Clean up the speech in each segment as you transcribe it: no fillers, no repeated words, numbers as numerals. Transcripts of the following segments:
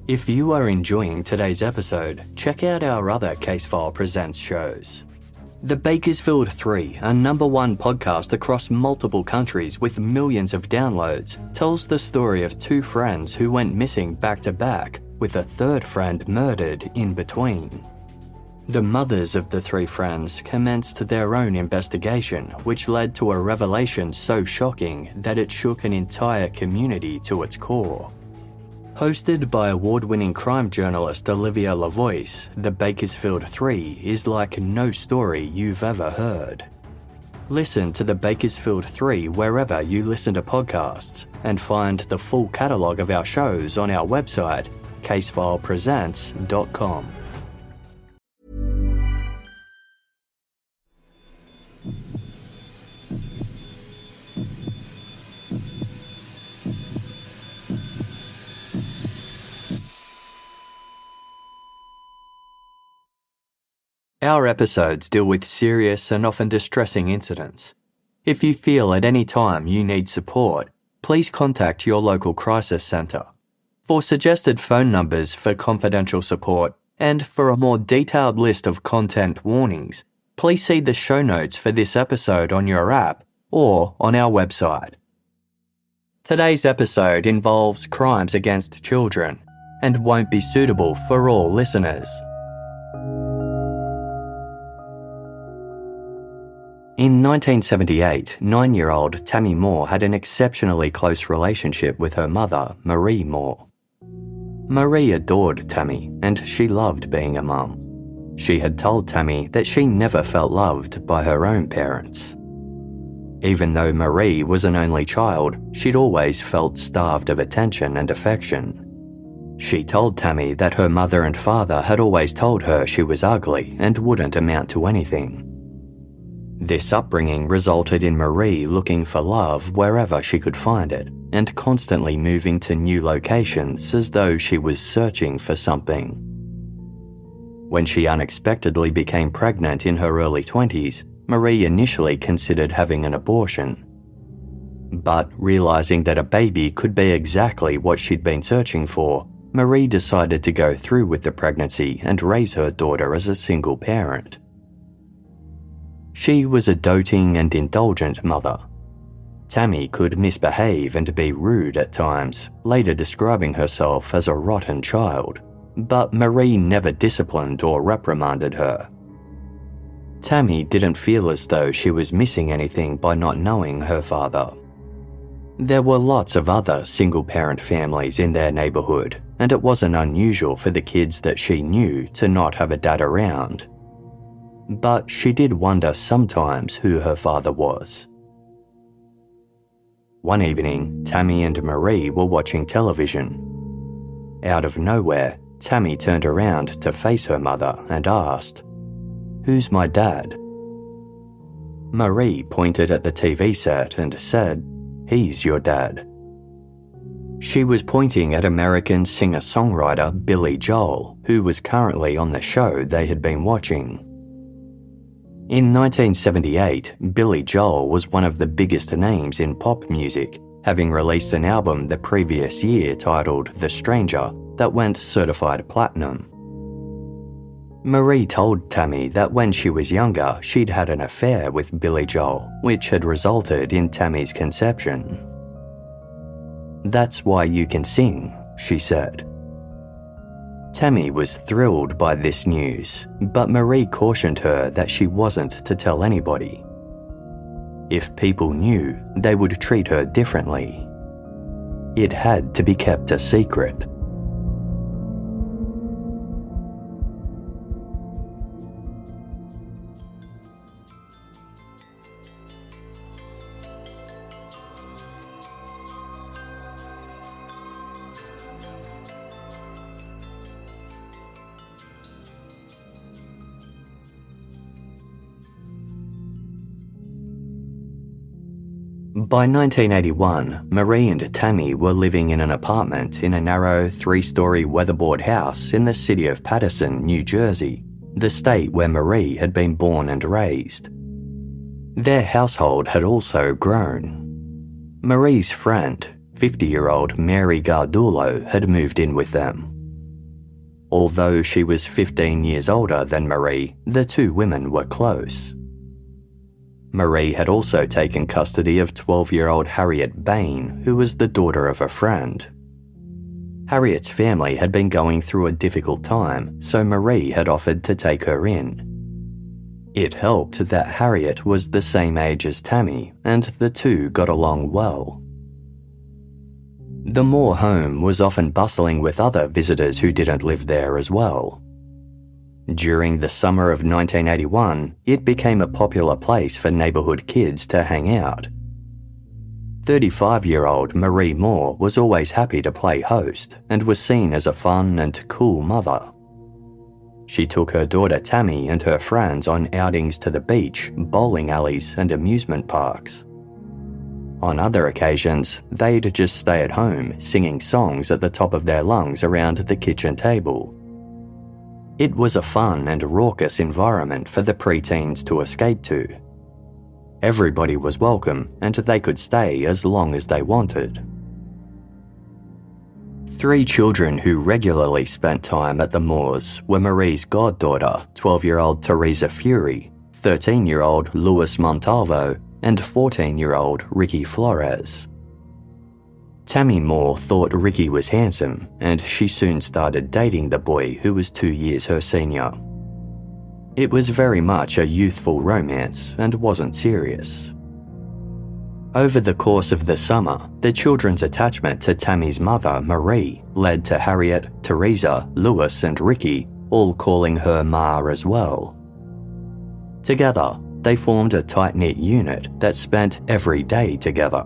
If you are enjoying today's episode, check out our other Casefile Presents shows. The Bakersfield 3, a #1 podcast across multiple countries with millions of downloads, tells the story of two friends who went missing back to back, with a third friend murdered in between. The mothers of the three friends commenced their own investigation, which led to a revelation so shocking that it shook an entire community to its core. Hosted by award-winning crime journalist Olivia Lavoie, The Bakersfield 3 is like no story you've ever heard. Listen to The Bakersfield 3 wherever you listen to podcasts, and find the full catalogue of our shows on our website, casefilepresents.com. Our episodes deal with serious and often distressing incidents. If you feel at any time you need support, please contact your local crisis centre. For suggested phone numbers for confidential support and for a more detailed list of content warnings, please see the show notes for this episode on your app or on our website. Today's episode involves crimes against children and won't be suitable for all listeners. In 1978, 9-year-old Tammy Moore had an exceptionally close relationship with her mother, Marie Moore. Marie adored Tammy, and she loved being a mum. She had told Tammy that she never felt loved by her own parents. Even though Marie was an only child, she'd always felt starved of attention and affection. She told Tammy that her mother and father had always told her she was ugly and wouldn't amount to anything. This upbringing resulted in Marie looking for love wherever she could find it, and constantly moving to new locations as though she was searching for something. When she unexpectedly became pregnant in her early 20s, Marie initially considered having an abortion. But realising that a baby could be exactly what she'd been searching for, Marie decided to go through with the pregnancy and raise her daughter as a single parent. She was a doting and indulgent mother. Tammy could misbehave and be rude at times, later describing herself as a rotten child, but Marie never disciplined or reprimanded her. Tammy didn't feel as though she was missing anything by not knowing her father. There were lots of other single-parent families in their neighbourhood, and it wasn't unusual for the kids that she knew to not have a dad around. But she did wonder sometimes who her father was. One evening, Tammy and Marie were watching television. Out of nowhere, Tammy turned around to face her mother and asked, "Who's my dad?" Marie pointed at the TV set and said, "He's your dad." She was pointing at American singer-songwriter Billy Joel, who was currently on the show they had been watching. In 1978, Billy Joel was one of the biggest names in pop music, having released an album the previous year titled The Stranger that went certified platinum. Marie told Tammy that when she was younger, she'd had an affair with Billy Joel, which had resulted in Tammy's conception. "That's why you can sing," she said. Tammy was thrilled by this news, but Marie cautioned her that she wasn't to tell anybody. If people knew, they would treat her differently. It had to be kept a secret. By 1981, Marie and Tammy were living in an apartment in a narrow 3-story weatherboard house in the city of Paterson, New Jersey, the state where Marie had been born and raised. Their household had also grown. Marie's friend, 50-year-old Mary Gardulo, had moved in with them. Although she was 15 years older than Marie, the two women were close. Marie had also taken custody of 12-year-old Harriet Bain, who was the daughter of a friend. Harriet's family had been going through a difficult time, so Marie had offered to take her in. It helped that Harriet was the same age as Tammy, and the two got along well. The Moore home was often bustling with other visitors who didn't live there as well. During the summer of 1981, it became a popular place for neighbourhood kids to hang out. 35-year-old Marie Moore was always happy to play host and was seen as a fun and cool mother. She took her daughter Tammy and her friends on outings to the beach, bowling alleys and amusement parks. On other occasions, they'd just stay at home singing songs at the top of their lungs around the kitchen table. It was a fun and raucous environment for the preteens to escape to. Everybody was welcome and they could stay as long as they wanted. 3 children who regularly spent time at the Moores were Marie's goddaughter, 12-year-old Teresa Fury, 13-year-old Luis Montalvo, and 14-year-old Ricky Flores. Tammy Moore thought Ricky was handsome, and she soon started dating the boy who was 2 years her senior. It was very much a youthful romance and wasn't serious. Over the course of the summer, the children's attachment to Tammy's mother, Marie, led to Harriet, Teresa, Luis, and Ricky all calling her Ma as well. Together, they formed a tight-knit unit that spent every day together.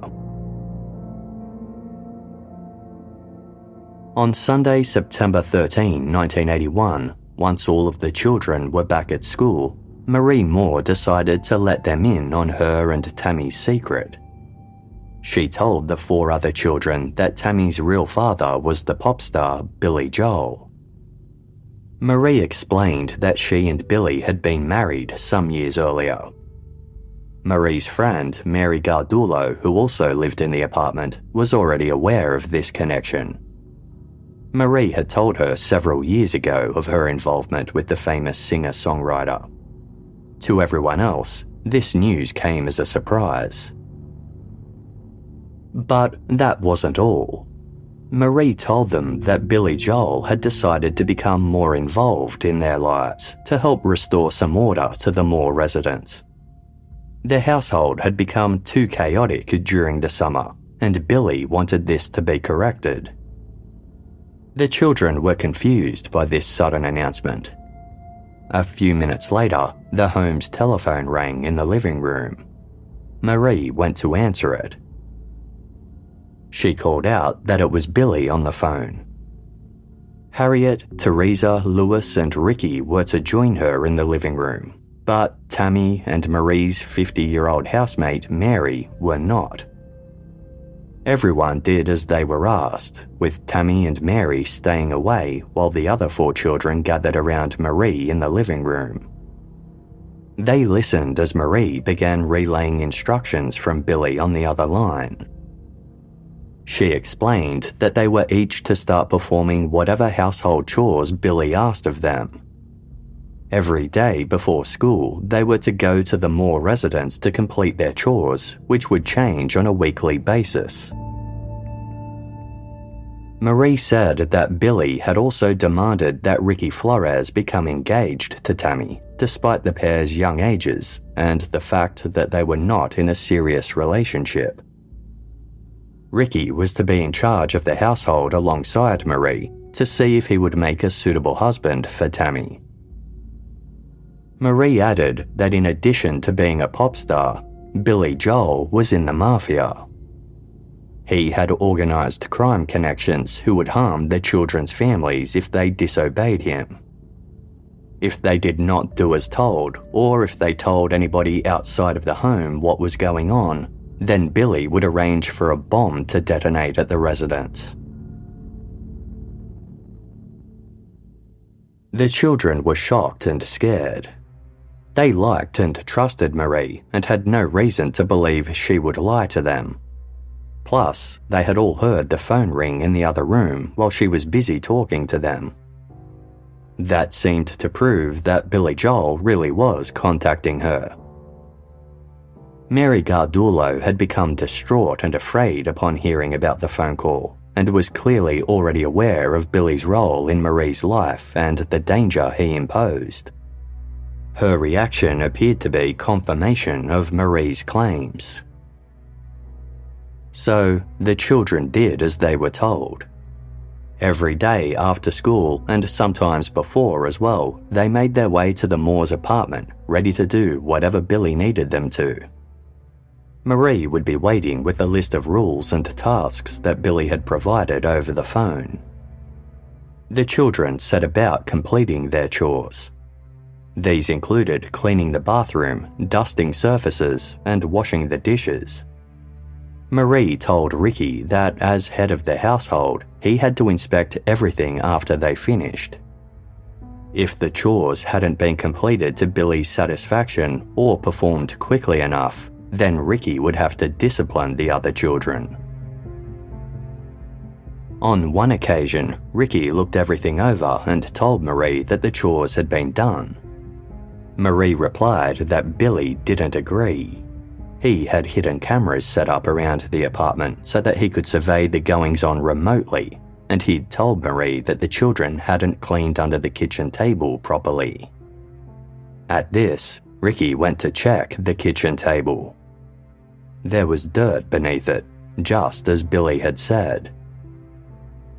On Sunday, September 13, 1981, once all of the children were back at school, Marie Moore decided to let them in on her and Tammy's secret. She told the 4 other children that Tammy's real father was the pop star Billy Joel. Marie explained that she and Billy had been married some years earlier. Marie's friend, Mary Gardulo, who also lived in the apartment, was already aware of this connection. Marie had told her several years ago of her involvement with the famous singer-songwriter. To everyone else, this news came as a surprise. But that wasn't all. Marie told them that Billy Joel had decided to become more involved in their lives to help restore some order to the Moore residents. Their household had become too chaotic during the summer, and Billy wanted this to be corrected. The children were confused by this sudden announcement. A few minutes later, the home's telephone rang in the living room. Marie went to answer it. She called out that it was Billy on the phone. Harriet, Teresa, Luis, and Ricky were to join her in the living room, but Tammy and Marie's 50-year-old housemate, Mary, were not. Everyone did as they were asked, with Tammy and Mary staying away while the other 4 children gathered around Marie in the living room. They listened as Marie began relaying instructions from Billy on the other line. She explained that they were each to start performing whatever household chores Billy asked of them. Every day before school, they were to go to the Moore residence to complete their chores, which would change on a weekly basis. Marie said that Billy had also demanded that Ricky Flores become engaged to Tammy, despite the pair's young ages and the fact that they were not in a serious relationship. Ricky was to be in charge of the household alongside Marie to see if he would make a suitable husband for Tammy. Marie added that in addition to being a pop star, Billy Joel was in the mafia. He had organised crime connections who would harm the children's families if they disobeyed him. If they did not do as told, or if they told anybody outside of the home what was going on, then Billy would arrange for a bomb to detonate at the residence. The children were shocked and scared. They liked and trusted Marie and had no reason to believe she would lie to them. Plus, they had all heard the phone ring in the other room while she was busy talking to them. That seemed to prove that Billy Joel really was contacting her. Mary Gardulo had become distraught and afraid upon hearing about the phone call, and was clearly already aware of Billy's role in Marie's life and the danger he imposed. Her reaction appeared to be confirmation of Marie's claims. So, the children did as they were told. Every day after school, and sometimes before as well, they made their way to the Moores' apartment, ready to do whatever Billy needed them to. Marie would be waiting with a list of rules and tasks that Billy had provided over the phone. The children set about completing their chores. These included cleaning the bathroom, dusting surfaces, and washing the dishes. Marie told Ricky that as head of the household, he had to inspect everything after they finished. If the chores hadn't been completed to Billy's satisfaction or performed quickly enough, then Ricky would have to discipline the other children. On one occasion, Ricky looked everything over and told Marie that the chores had been done. Marie replied that Billy didn't agree. He had hidden cameras set up around the apartment so that he could survey the goings-on remotely, and he'd told Marie that the children hadn't cleaned under the kitchen table properly. At this, Ricky went to check the kitchen table. There was dirt beneath it, just as Billy had said.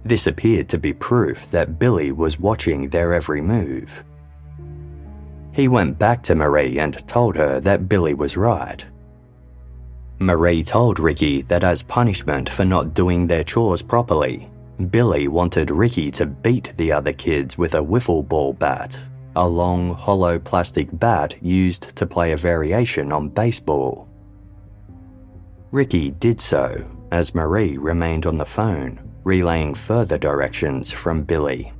This appeared to be proof that Billy was watching their every move. He went back to Marie and told her that Billy was right. Marie told Ricky that as punishment for not doing their chores properly, Billy wanted Ricky to beat the other kids with a wiffle ball bat, a long, hollow plastic bat used to play a variation on baseball. Ricky did so, as Marie remained on the phone, relaying further directions from Billy.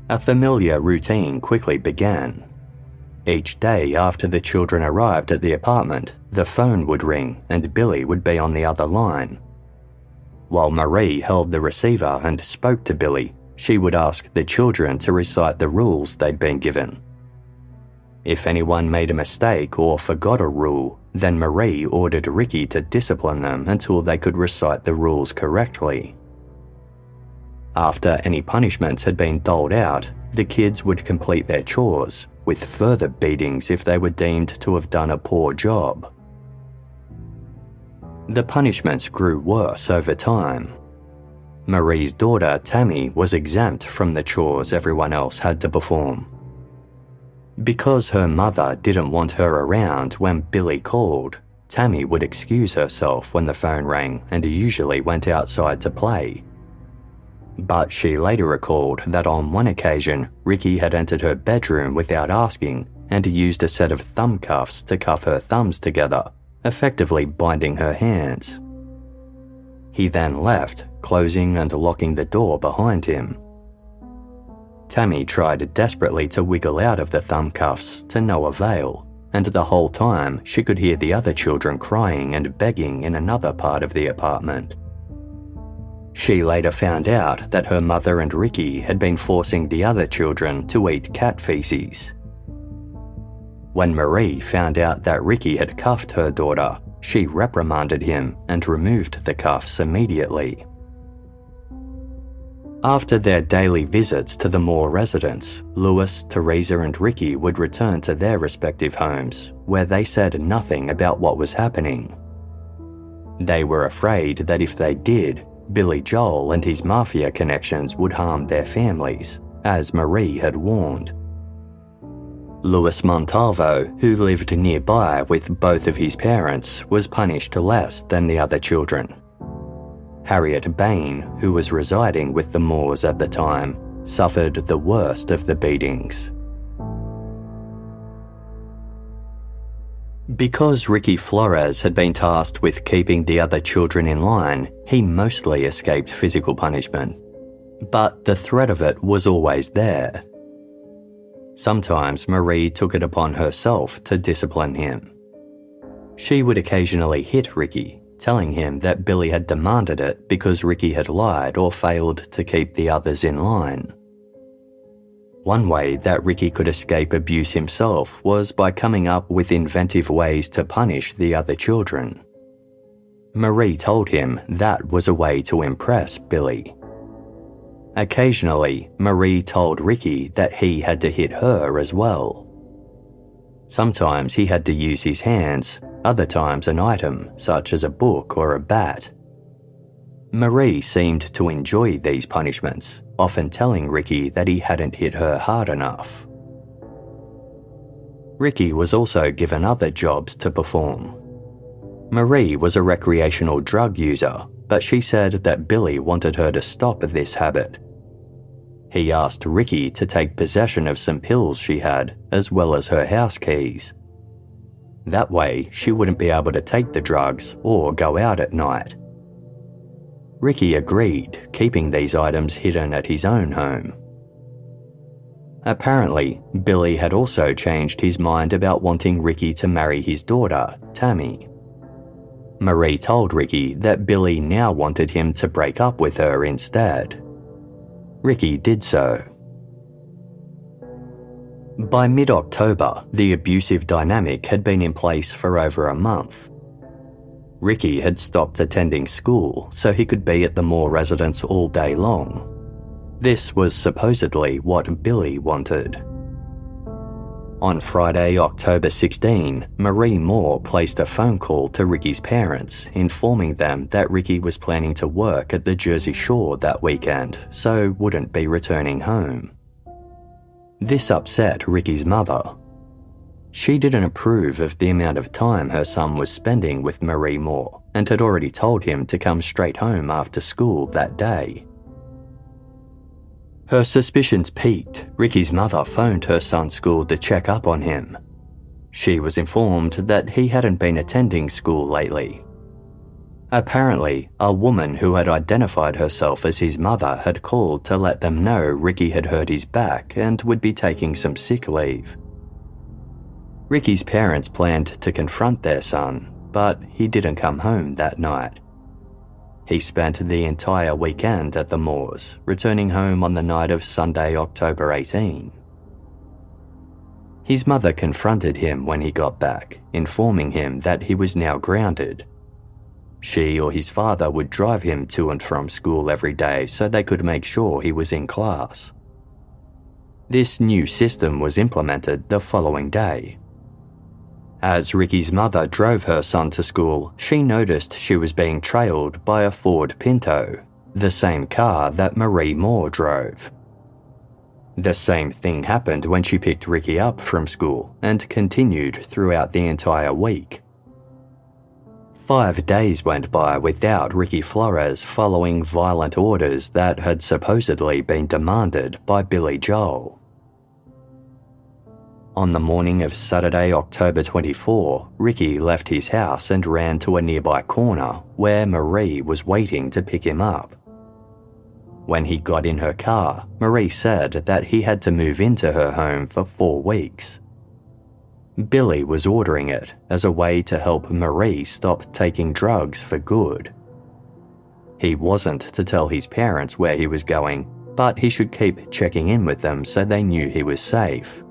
A familiar routine quickly began. Each day after the children arrived at the apartment, the phone would ring and Billy would be on the other line. While Marie held the receiver and spoke to Billy, she would ask the children to recite the rules they'd been given. If anyone made a mistake or forgot a rule, then Marie ordered Ricky to discipline them until they could recite the rules correctly. After any punishments had been doled out, the kids would complete their chores, with further beatings if they were deemed to have done a poor job. The punishments grew worse over time. Marie's daughter, Tammy, was exempt from the chores everyone else had to perform. Because her mother didn't want her around when Billy called, Tammy would excuse herself when the phone rang and usually went outside to play. But she later recalled that on one occasion, Ricky had entered her bedroom without asking and used a set of thumb cuffs to cuff her thumbs together, effectively binding her hands. He then left, closing and locking the door behind him. Tammy tried desperately to wiggle out of the thumb cuffs to no avail, and the whole time she could hear the other children crying and begging in another part of the apartment. She later found out that her mother and Ricky had been forcing the other children to eat cat feces. When Marie found out that Ricky had cuffed her daughter, she reprimanded him and removed the cuffs immediately. After their daily visits to the Moore residence, Lewis, Teresa and Ricky would return to their respective homes, where they said nothing about what was happening. They were afraid that if they did, Billy Joel and his mafia connections would harm their families, as Marie had warned. Louis Montalvo, who lived nearby with both of his parents, was punished less than the other children. Harriet Bain, who was residing with the Moores at the time, suffered the worst of the beatings. Because Ricky Flores had been tasked with keeping the other children in line, he mostly escaped physical punishment. But the threat of it was always there. Sometimes Marie took it upon herself to discipline him. She would occasionally hit Ricky, telling him that Billy had demanded it because Ricky had lied or failed to keep the others in line. One way that Ricky could escape abuse himself was by coming up with inventive ways to punish the other children. Marie told him that was a way to impress Billy. Occasionally, Marie told Ricky that he had to hit her as well. Sometimes he had to use his hands, other times an item such as a book or a bat. Marie seemed to enjoy these punishments, often telling Ricky that he hadn't hit her hard enough. Ricky was also given other jobs to perform. Marie was a recreational drug user, but she said that Billy wanted her to stop this habit. He asked Ricky to take possession of some pills she had, as well as her house keys. That way, she wouldn't be able to take the drugs or go out at night. Ricky agreed, keeping these items hidden at his own home. Apparently, Billy had also changed his mind about wanting Ricky to marry his daughter, Tammy. Marie told Ricky that Billy now wanted him to break up with her instead. Ricky did so. By mid-October, the abusive dynamic had been in place for over a month. Ricky had stopped attending school so he could be at the Moore residence all day long. This was supposedly what Billy wanted. On Friday, October 16, Marie Moore placed a phone call to Ricky's parents, informing them that Ricky was planning to work at the Jersey Shore that weekend, so wouldn't be returning home. This upset Ricky's mother. She didn't approve of the amount of time her son was spending with Marie Moore and had already told him to come straight home after school that day. Her suspicions peaked. Ricky's mother phoned her son's school to check up on him. She was informed that he hadn't been attending school lately. Apparently, a woman who had identified herself as his mother had called to let them know Ricky had hurt his back and would be taking some sick leave. Ricky's parents planned to confront their son, but he didn't come home that night. He spent the entire weekend at the Moores, returning home on the night of Sunday, October 18. His mother confronted him when he got back, informing him that he was now grounded. She or his father would drive him to and from school every day so they could make sure he was in class. This new system was implemented the following day. As Ricky's mother drove her son to school, she noticed she was being trailed by a Ford Pinto, the same car that Marie Moore drove. The same thing happened when she picked Ricky up from school and continued throughout the entire week. 5 days went by without Ricky Flores following violent orders that had supposedly been demanded by Billy Joel. On the morning of Saturday, October 24, Ricky left his house and ran to a nearby corner where Marie was waiting to pick him up. When he got in her car, Marie said that he had to move into her home for 4 weeks. Billy was ordering it as a way to help Marie stop taking drugs for good. He wasn't to tell his parents where he was going, but he should keep checking in with them so they knew he was safe.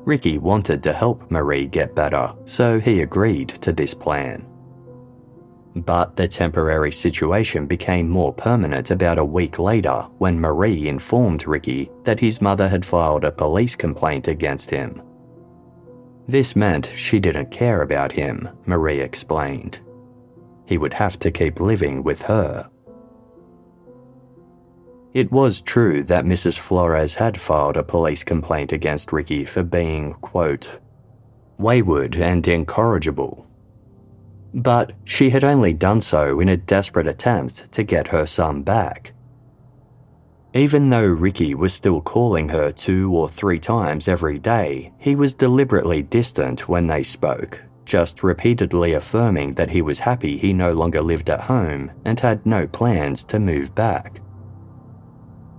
Ricky wanted to help Marie get better, so he agreed to this plan. But the temporary situation became more permanent about a week later when Marie informed Ricky that his mother had filed a police complaint against him. This meant she didn't care about him, Marie explained. He would have to keep living with her. It was true that Mrs. Flores had filed a police complaint against Ricky for being, quote, wayward and incorrigible. But she had only done so in a desperate attempt to get her son back. Even though Ricky was still calling her 2 or 3 times every day, he was deliberately distant when they spoke, just repeatedly affirming that he was happy he no longer lived at home and had no plans to move back.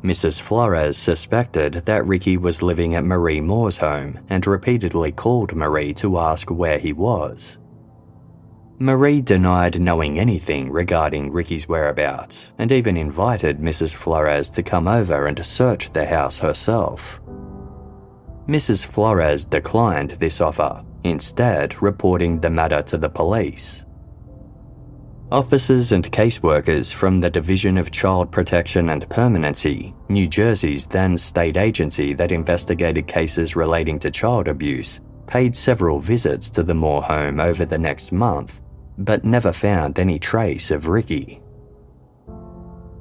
Mrs. Flores suspected that Ricky was living at Marie Moore's home and repeatedly called Marie to ask where he was. Marie denied knowing anything regarding Ricky's whereabouts and even invited Mrs. Flores to come over and search the house herself. Mrs. Flores declined this offer, instead reporting the matter to the police. Officers and caseworkers from the Division of Child Protection and Permanency, New Jersey's then state agency that investigated cases relating to child abuse, paid several visits to the Moore home over the next month, but never found any trace of Ricky.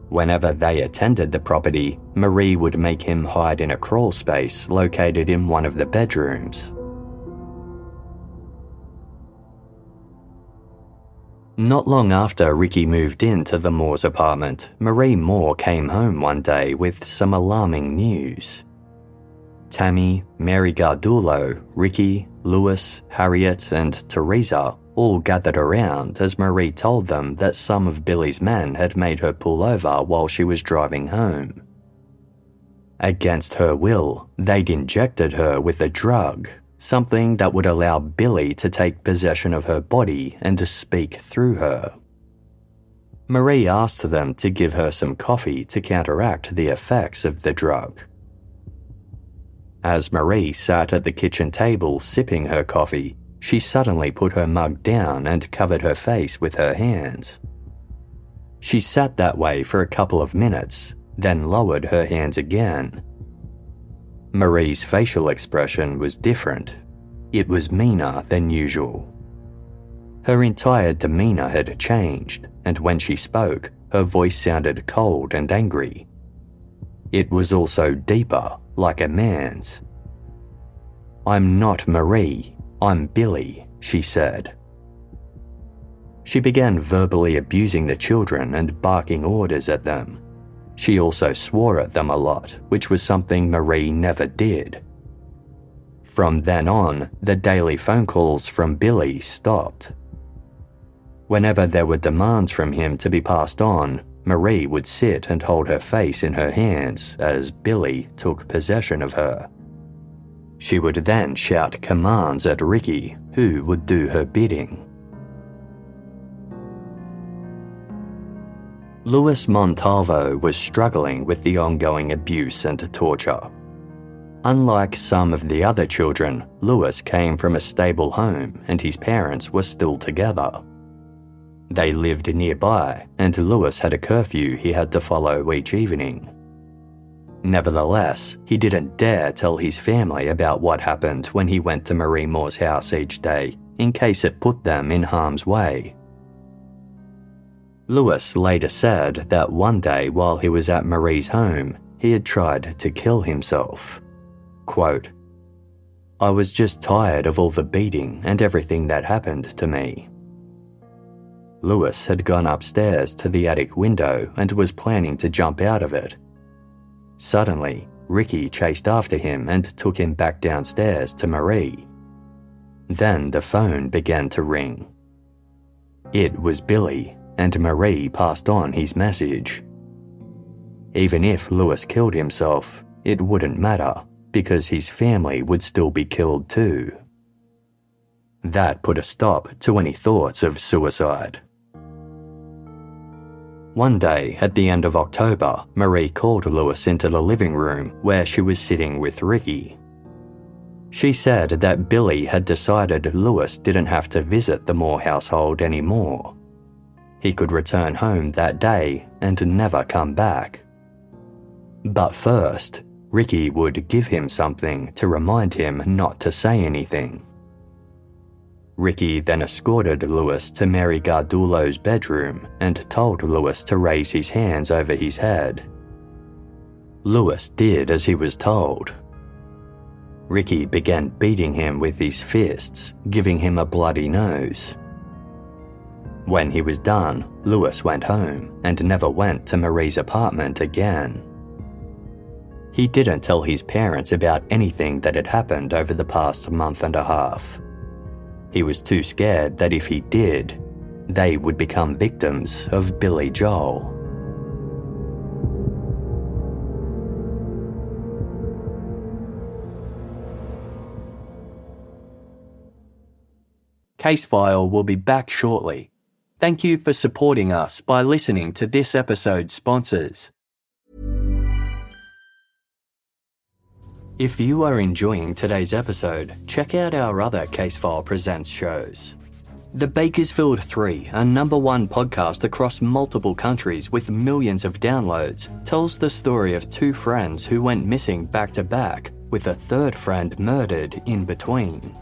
Whenever they attended the property, Marie would make him hide in a crawl space located in one of the bedrooms. Not long after Ricky moved into the Moore's apartment, Marie Moore came home one day with some alarming news. Tammy, Mary Gardulo, Ricky, Louis, Harriet, and Teresa all gathered around as Marie told them that some of Billy's men had made her pull over while she was driving home. Against her will, they'd injected her with a drug, something that would allow Billy to take possession of her body and to speak through her. Marie asked them to give her some coffee to counteract the effects of the drug. As Marie sat at the kitchen table sipping her coffee, she suddenly put her mug down and covered her face with her hands. She sat that way for a couple of minutes, then lowered her hands again. Marie's facial expression was different. It was meaner than usual. Her entire demeanor had changed, and when she spoke, her voice sounded cold and angry. It was also deeper, like a man's. "I'm not Marie. I'm Billy," she said. She began verbally abusing the children and barking orders at them. She also swore at them a lot, which was something Marie never did. From then on, the daily phone calls from Billy stopped. Whenever there were demands from him to be passed on, Marie would sit and hold her face in her hands as Billy took possession of her. She would then shout commands at Ricky, who would do her bidding. Louis Montalvo was struggling with the ongoing abuse and torture. Unlike some of the other children, Louis came from a stable home and his parents were still together. They lived nearby, and Louis had a curfew he had to follow each evening. Nevertheless, he didn't dare tell his family about what happened when he went to Marie Moore's house each day, in case it put them in harm's way. Louis later said that one day while he was at Marie's home, he had tried to kill himself. Quote, "I was just tired of all the beating and everything that happened to me." Louis had gone upstairs to the attic window and was planning to jump out of it. Suddenly, Ricky chased after him and took him back downstairs to Marie. Then the phone began to ring. It was Billy, and Marie passed on his message. Even if Louis killed himself, it wouldn't matter because his family would still be killed too. That put a stop to any thoughts of suicide. One day, at the end of October, Marie called Louis into the living room where she was sitting with Ricky. She said that Billy had decided Louis didn't have to visit the Moore household anymore. He could return home that day and never come back. But first, Ricky would give him something to remind him not to say anything. Ricky then escorted Louis to Mary Gardulo's bedroom and told Louis to raise his hands over his head. Louis did as he was told. Ricky began beating him with his fists, giving him a bloody nose. When he was done, Louis went home and never went to Marie's apartment again. He didn't tell his parents about anything that had happened over the past month and a half. He was too scared that if he did, they would become victims of Billy Joel. Casefile will be back shortly. Thank you for supporting us by listening to this episode's sponsors. If you are enjoying today's episode, check out our other Casefile Presents shows. The Bakersfield 3, a #1 podcast across multiple countries with millions of downloads, tells the story of two friends who went missing back-to-back, with a third friend murdered in between.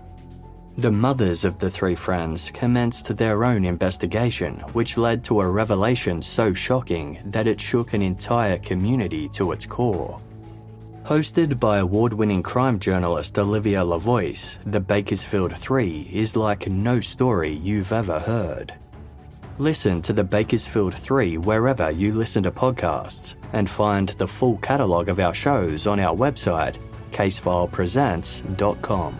The mothers of the three friends commenced their own investigation, which led to a revelation so shocking that it shook an entire community to its core. Hosted by award-winning crime journalist Olivia Lavoie, The Bakersfield 3 is like no story you've ever heard. Listen to The Bakersfield 3 wherever you listen to podcasts, and find the full catalogue of our shows on our website, casefilepresents.com.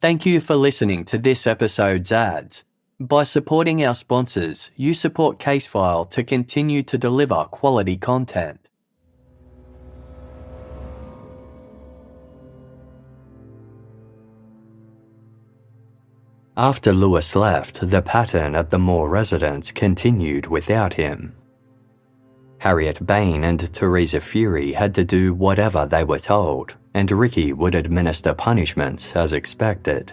Thank you for listening to this episode's ads. By supporting our sponsors, you support Casefile to continue to deliver quality content. After Lewis left, the pattern at the Moore residence continued without him. Harriet Bain and Teresa Fury had to do whatever they were told, and Ricky would administer punishment as expected.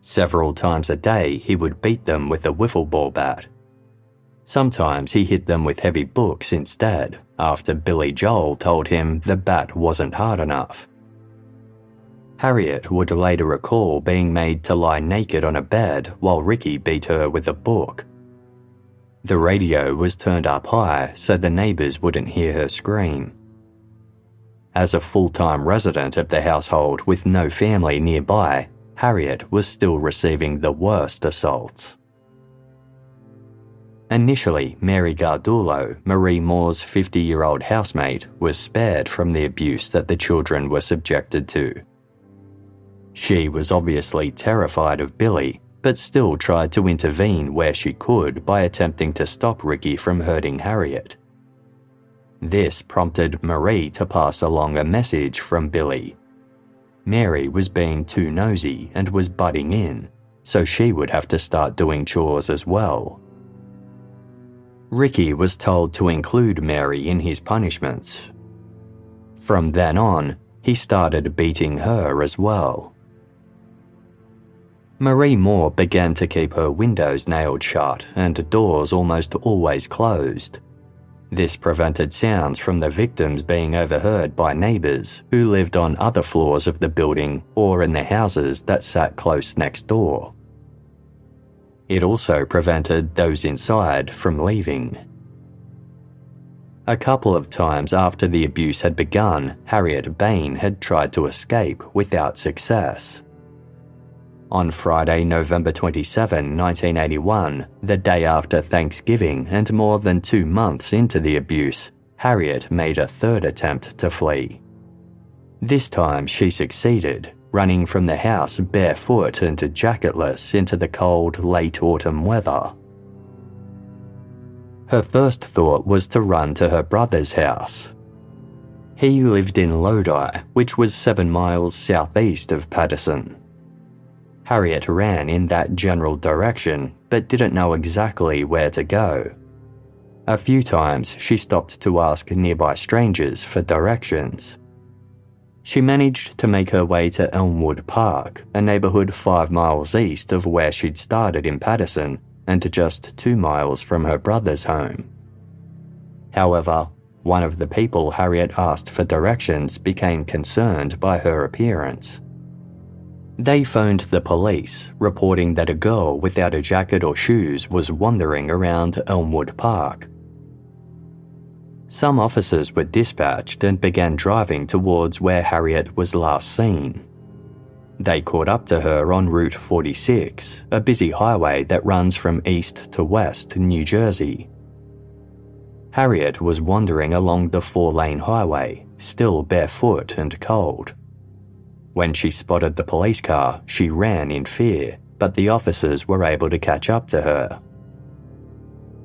Several times a day, he would beat them with a wiffle ball bat. Sometimes he hit them with heavy books instead, after Billy Joel told him the bat wasn't hard enough. Harriet would later recall being made to lie naked on a bed while Ricky beat her with a book. The radio was turned up high so the neighbours wouldn't hear her scream. As a full-time resident of the household with no family nearby, Harriet was still receiving the worst assaults. Initially, Mary Gardulo, Marie Moore's 50-year-old housemate, was spared from the abuse that the children were subjected to. She was obviously terrified of Billy, but still tried to intervene where she could by attempting to stop Ricky from hurting Harriet. This prompted Marie to pass along a message from Billy. Mary was being too nosy and was butting in, so she would have to start doing chores as well. Ricky was told to include Mary in his punishments. From then on, he started beating her as well. Marie Moore began to keep her windows nailed shut and doors almost always closed. This prevented sounds from the victims being overheard by neighbours who lived on other floors of the building or in the houses that sat close next door. It also prevented those inside from leaving. A couple of times after the abuse had begun, Harriet Bain had tried to escape without success. On Friday, November 27, 1981, the day after Thanksgiving and more than 2 months into the abuse, Harriet made a third attempt to flee. This time she succeeded, running from the house barefoot and jacketless into the cold, late autumn weather. Her first thought was to run to her brother's house. He lived in Lodi, which was 7 miles southeast of Paterson. Harriet ran in that general direction, but didn't know exactly where to go. A few times she stopped to ask nearby strangers for directions. She managed to make her way to Elmwood Park, a neighbourhood 5 miles east of where she'd started in Paterson, and just 2 miles from her brother's home. However, one of the people Harriet asked for directions became concerned by her appearance. They phoned the police, reporting that a girl without a jacket or shoes was wandering around Elmwood Park. Some officers were dispatched and began driving towards where Harriet was last seen. They caught up to her on Route 46, a busy highway that runs from east to west New Jersey. Harriet was wandering along the 4-lane highway, still barefoot and cold. When she spotted the police car, she ran in fear, but the officers were able to catch up to her.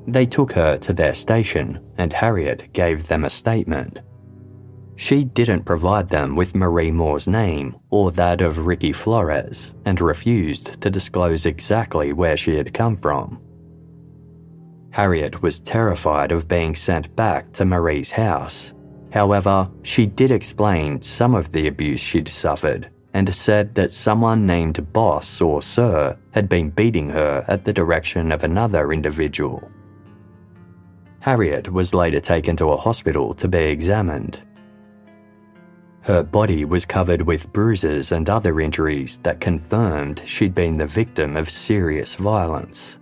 They took her to their station, and Harriet gave them a statement. She didn't provide them with Marie Moore's name or that of Ricky Flores and refused to disclose exactly where she had come from. Harriet was terrified of being sent back to Marie's house. However, she did explain some of the abuse she'd suffered and said that someone named Boss or Sir had been beating her at the direction of another individual. Harriet was later taken to a hospital to be examined. Her body was covered with bruises and other injuries that confirmed she'd been the victim of serious violence.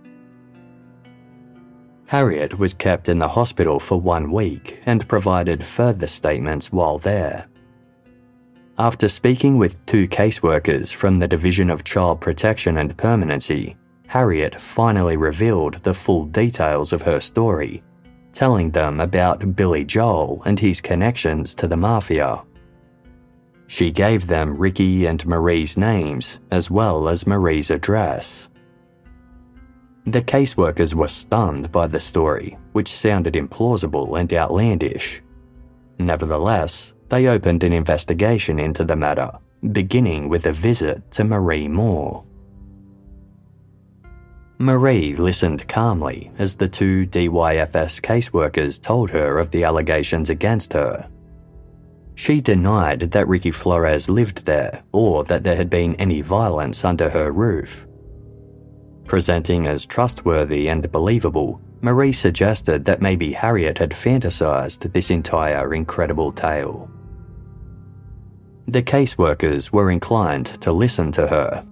Harriet was kept in the hospital for 1 week and provided further statements while there. After speaking with 2 caseworkers from the Division of Child Protection and Permanency, Harriet finally revealed the full details of her story, telling them about Billy Joel and his connections to the mafia. She gave them Ricky and Marie's names, as well as Marie's address. The caseworkers were stunned by the story, which sounded implausible and outlandish. Nevertheless, they opened an investigation into the matter, beginning with a visit to Marie Moore. Marie listened calmly as the 2 DYFS caseworkers told her of the allegations against her. She denied that Ricky Flores lived there or that there had been any violence under her roof. Presenting as trustworthy and believable, Marie suggested that maybe Harriet had fantasized this entire incredible tale. The caseworkers were inclined to listen to her.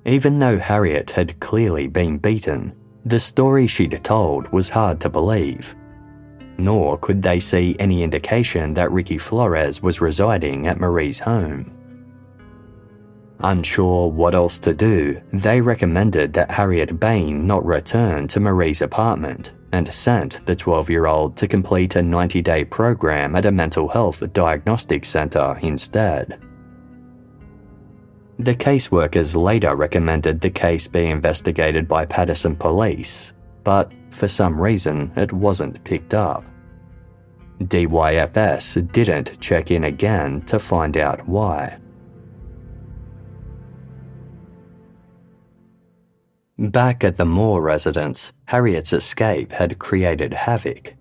Even though Harriet had clearly been beaten, the story she'd told was hard to believe. Nor could they see any indication that Ricky Flores was residing at Marie's home. Unsure what else to do, they recommended that Harriet Bain not return to Marie's apartment and sent the 12-year-old to complete a 90-day program at a mental health diagnostic center instead. The caseworkers later recommended the case be investigated by Paterson Police, but for some reason it wasn't picked up. DYFS didn't check in again to find out why. Back at the Moore residence, Harriet's escape had created havoc.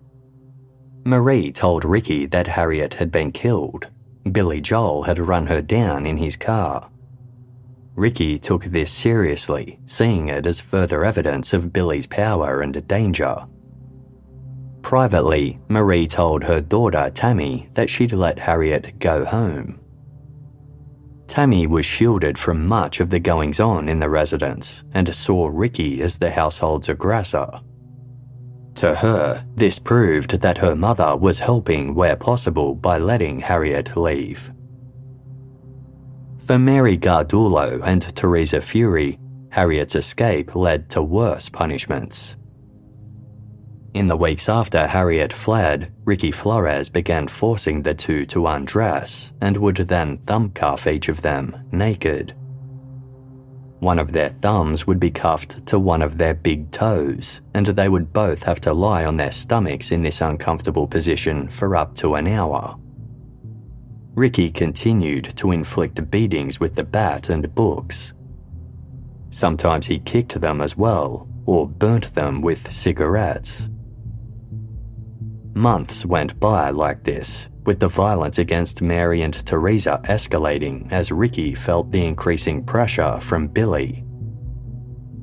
Marie told Ricky that Harriet had been killed. Billy Joel had run her down in his car. Ricky took this seriously, seeing it as further evidence of Billy's power and danger. Privately, Marie told her daughter Tammy that she'd let Harriet go home. Tammy was shielded from much of the goings-on in the residence and saw Ricky as the household's aggressor. To her, this proved that her mother was helping where possible by letting Harriet leave. For Mary Gardulo and Teresa Fury, Harriet's escape led to worse punishments. In the weeks after Harriet fled, Ricky Flores began forcing the 2 to undress and would then thumb cuff each of them naked. One of their thumbs would be cuffed to one of their big toes, and they would both have to lie on their stomachs in this uncomfortable position for up to an hour. Ricky continued to inflict beatings with the bat and books. Sometimes he kicked them as well, or burnt them with cigarettes. Months went by like this, with the violence against Mary and Teresa escalating as Ricky felt the increasing pressure from Billy.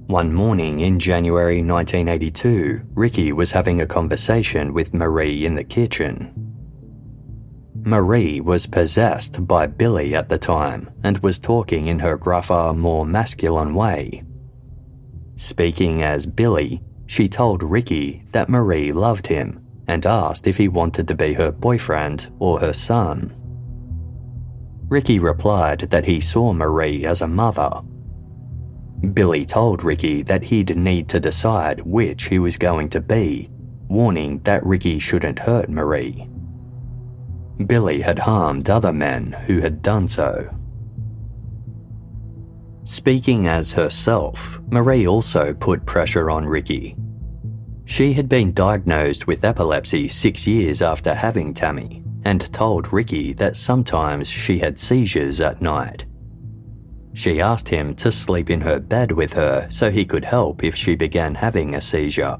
One morning in January 1982, Ricky was having a conversation with Marie in the kitchen. Marie was possessed by Billy at the time and was talking in her gruffer, more masculine way. Speaking as Billy, she told Ricky that Marie loved him and asked if he wanted to be her boyfriend or her son. Ricky replied that he saw Marie as a mother. Billy told Ricky that he'd need to decide which he was going to be, warning that Ricky shouldn't hurt Marie. Billy had harmed other men who had done so. Speaking as herself, Marie also put pressure on Ricky. She had been diagnosed with epilepsy 6 years after having Tammy, and told Ricky that sometimes she had seizures at night. She asked him to sleep in her bed with her so he could help if she began having a seizure.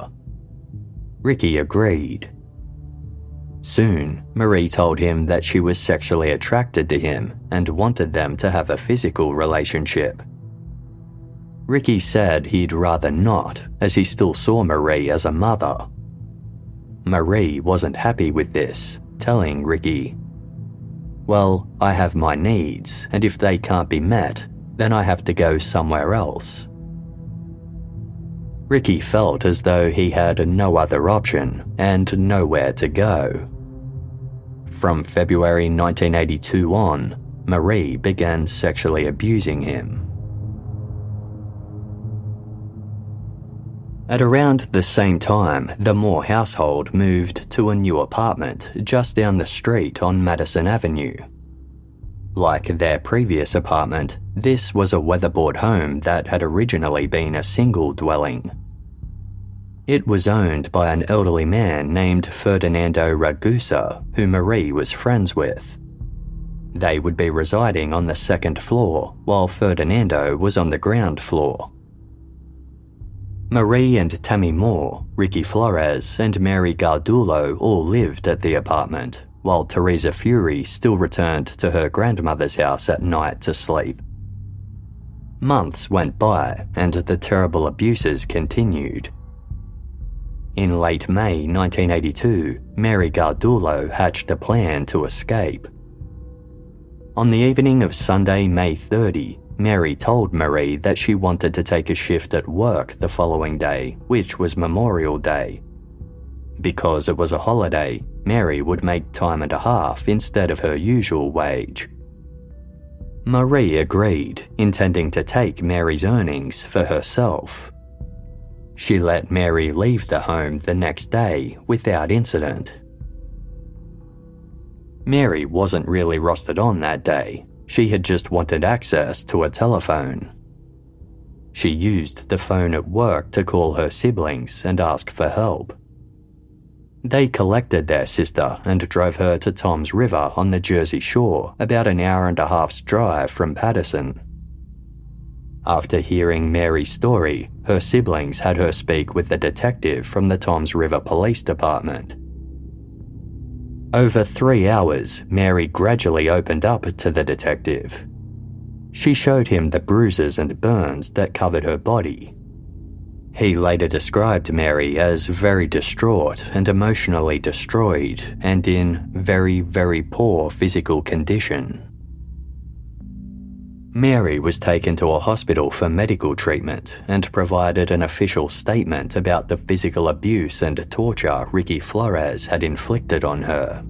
Ricky agreed. Soon, Marie told him that she was sexually attracted to him and wanted them to have a physical relationship. Ricky said he'd rather not, as he still saw Marie as a mother. Marie wasn't happy with this, telling Ricky, "Well, I have my needs, and if they can't be met, then I have to go somewhere else." Ricky felt as though he had no other option and nowhere to go. From February 1982 on, Marie began sexually abusing him. At around the same time, the Moore household moved to a new apartment just down the street on Madison Avenue. Like their previous apartment, this was a weatherboard home that had originally been a single dwelling. It was owned by an elderly man named Ferdinando Ragusa, who Marie was friends with. They would be residing on the second floor, while Ferdinando was on the ground floor. Marie and Tammy Moore, Ricky Flores, and Mary Gardulo all lived at the apartment, while Teresa Fury still returned to her grandmother's house at night to sleep. Months went by, and the terrible abuses continued. In late May 1982, Mary Gardulo hatched a plan to escape. On the evening of Sunday, May 30, Mary told Marie that she wanted to take a shift at work the following day, which was Memorial Day. Because it was a holiday, Mary would make time and a half instead of her usual wage. Marie agreed, intending to take Mary's earnings for herself. She let Mary leave the home the next day without incident. Mary wasn't really rostered on that day. She had just wanted access to a telephone. She used the phone at work to call her siblings and ask for help. They collected their sister and drove her to Toms River on the Jersey Shore, about an hour and a half's drive from Paterson. After hearing Mary's story, her siblings had her speak with the detective from the Toms River Police Department. Over 3 hours, Mary gradually opened up to the detective. She showed him the bruises and burns that covered her body. He later described Mary as very distraught and emotionally destroyed and in very, very poor physical condition. Mary was taken to a hospital for medical treatment and provided an official statement about the physical abuse and torture Ricky Flores had inflicted on her.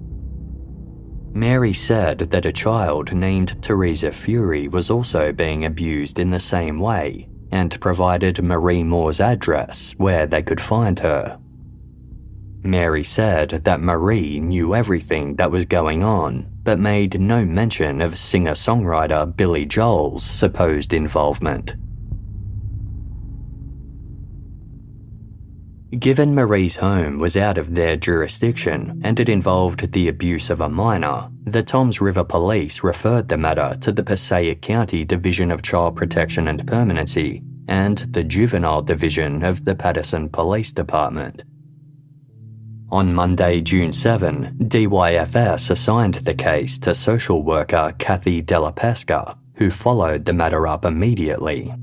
Mary said that a child named Teresa Fury was also being abused in the same way and provided Marie Moore's address where they could find her. Mary said that Marie knew everything that was going on, but made no mention of singer-songwriter Billy Joel's supposed involvement. Given Marie's home was out of their jurisdiction and it involved the abuse of a minor, the Toms River Police referred the matter to the Passaic County Division of Child Protection and Permanency and the Juvenile Division of the Paterson Police Department. On Monday, June 7, DYFS assigned the case to social worker Kathy Della Pesca, who followed the matter up immediately.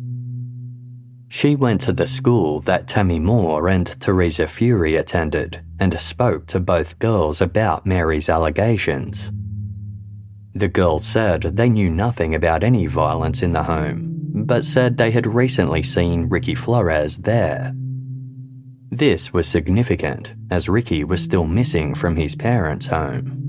She went to the school that Tammy Moore and Teresa Fury attended and spoke to both girls about Mary's allegations. The girls said they knew nothing about any violence in the home, but said they had recently seen Ricky Flores there. This was significant, as Ricky was still missing from his parents' home.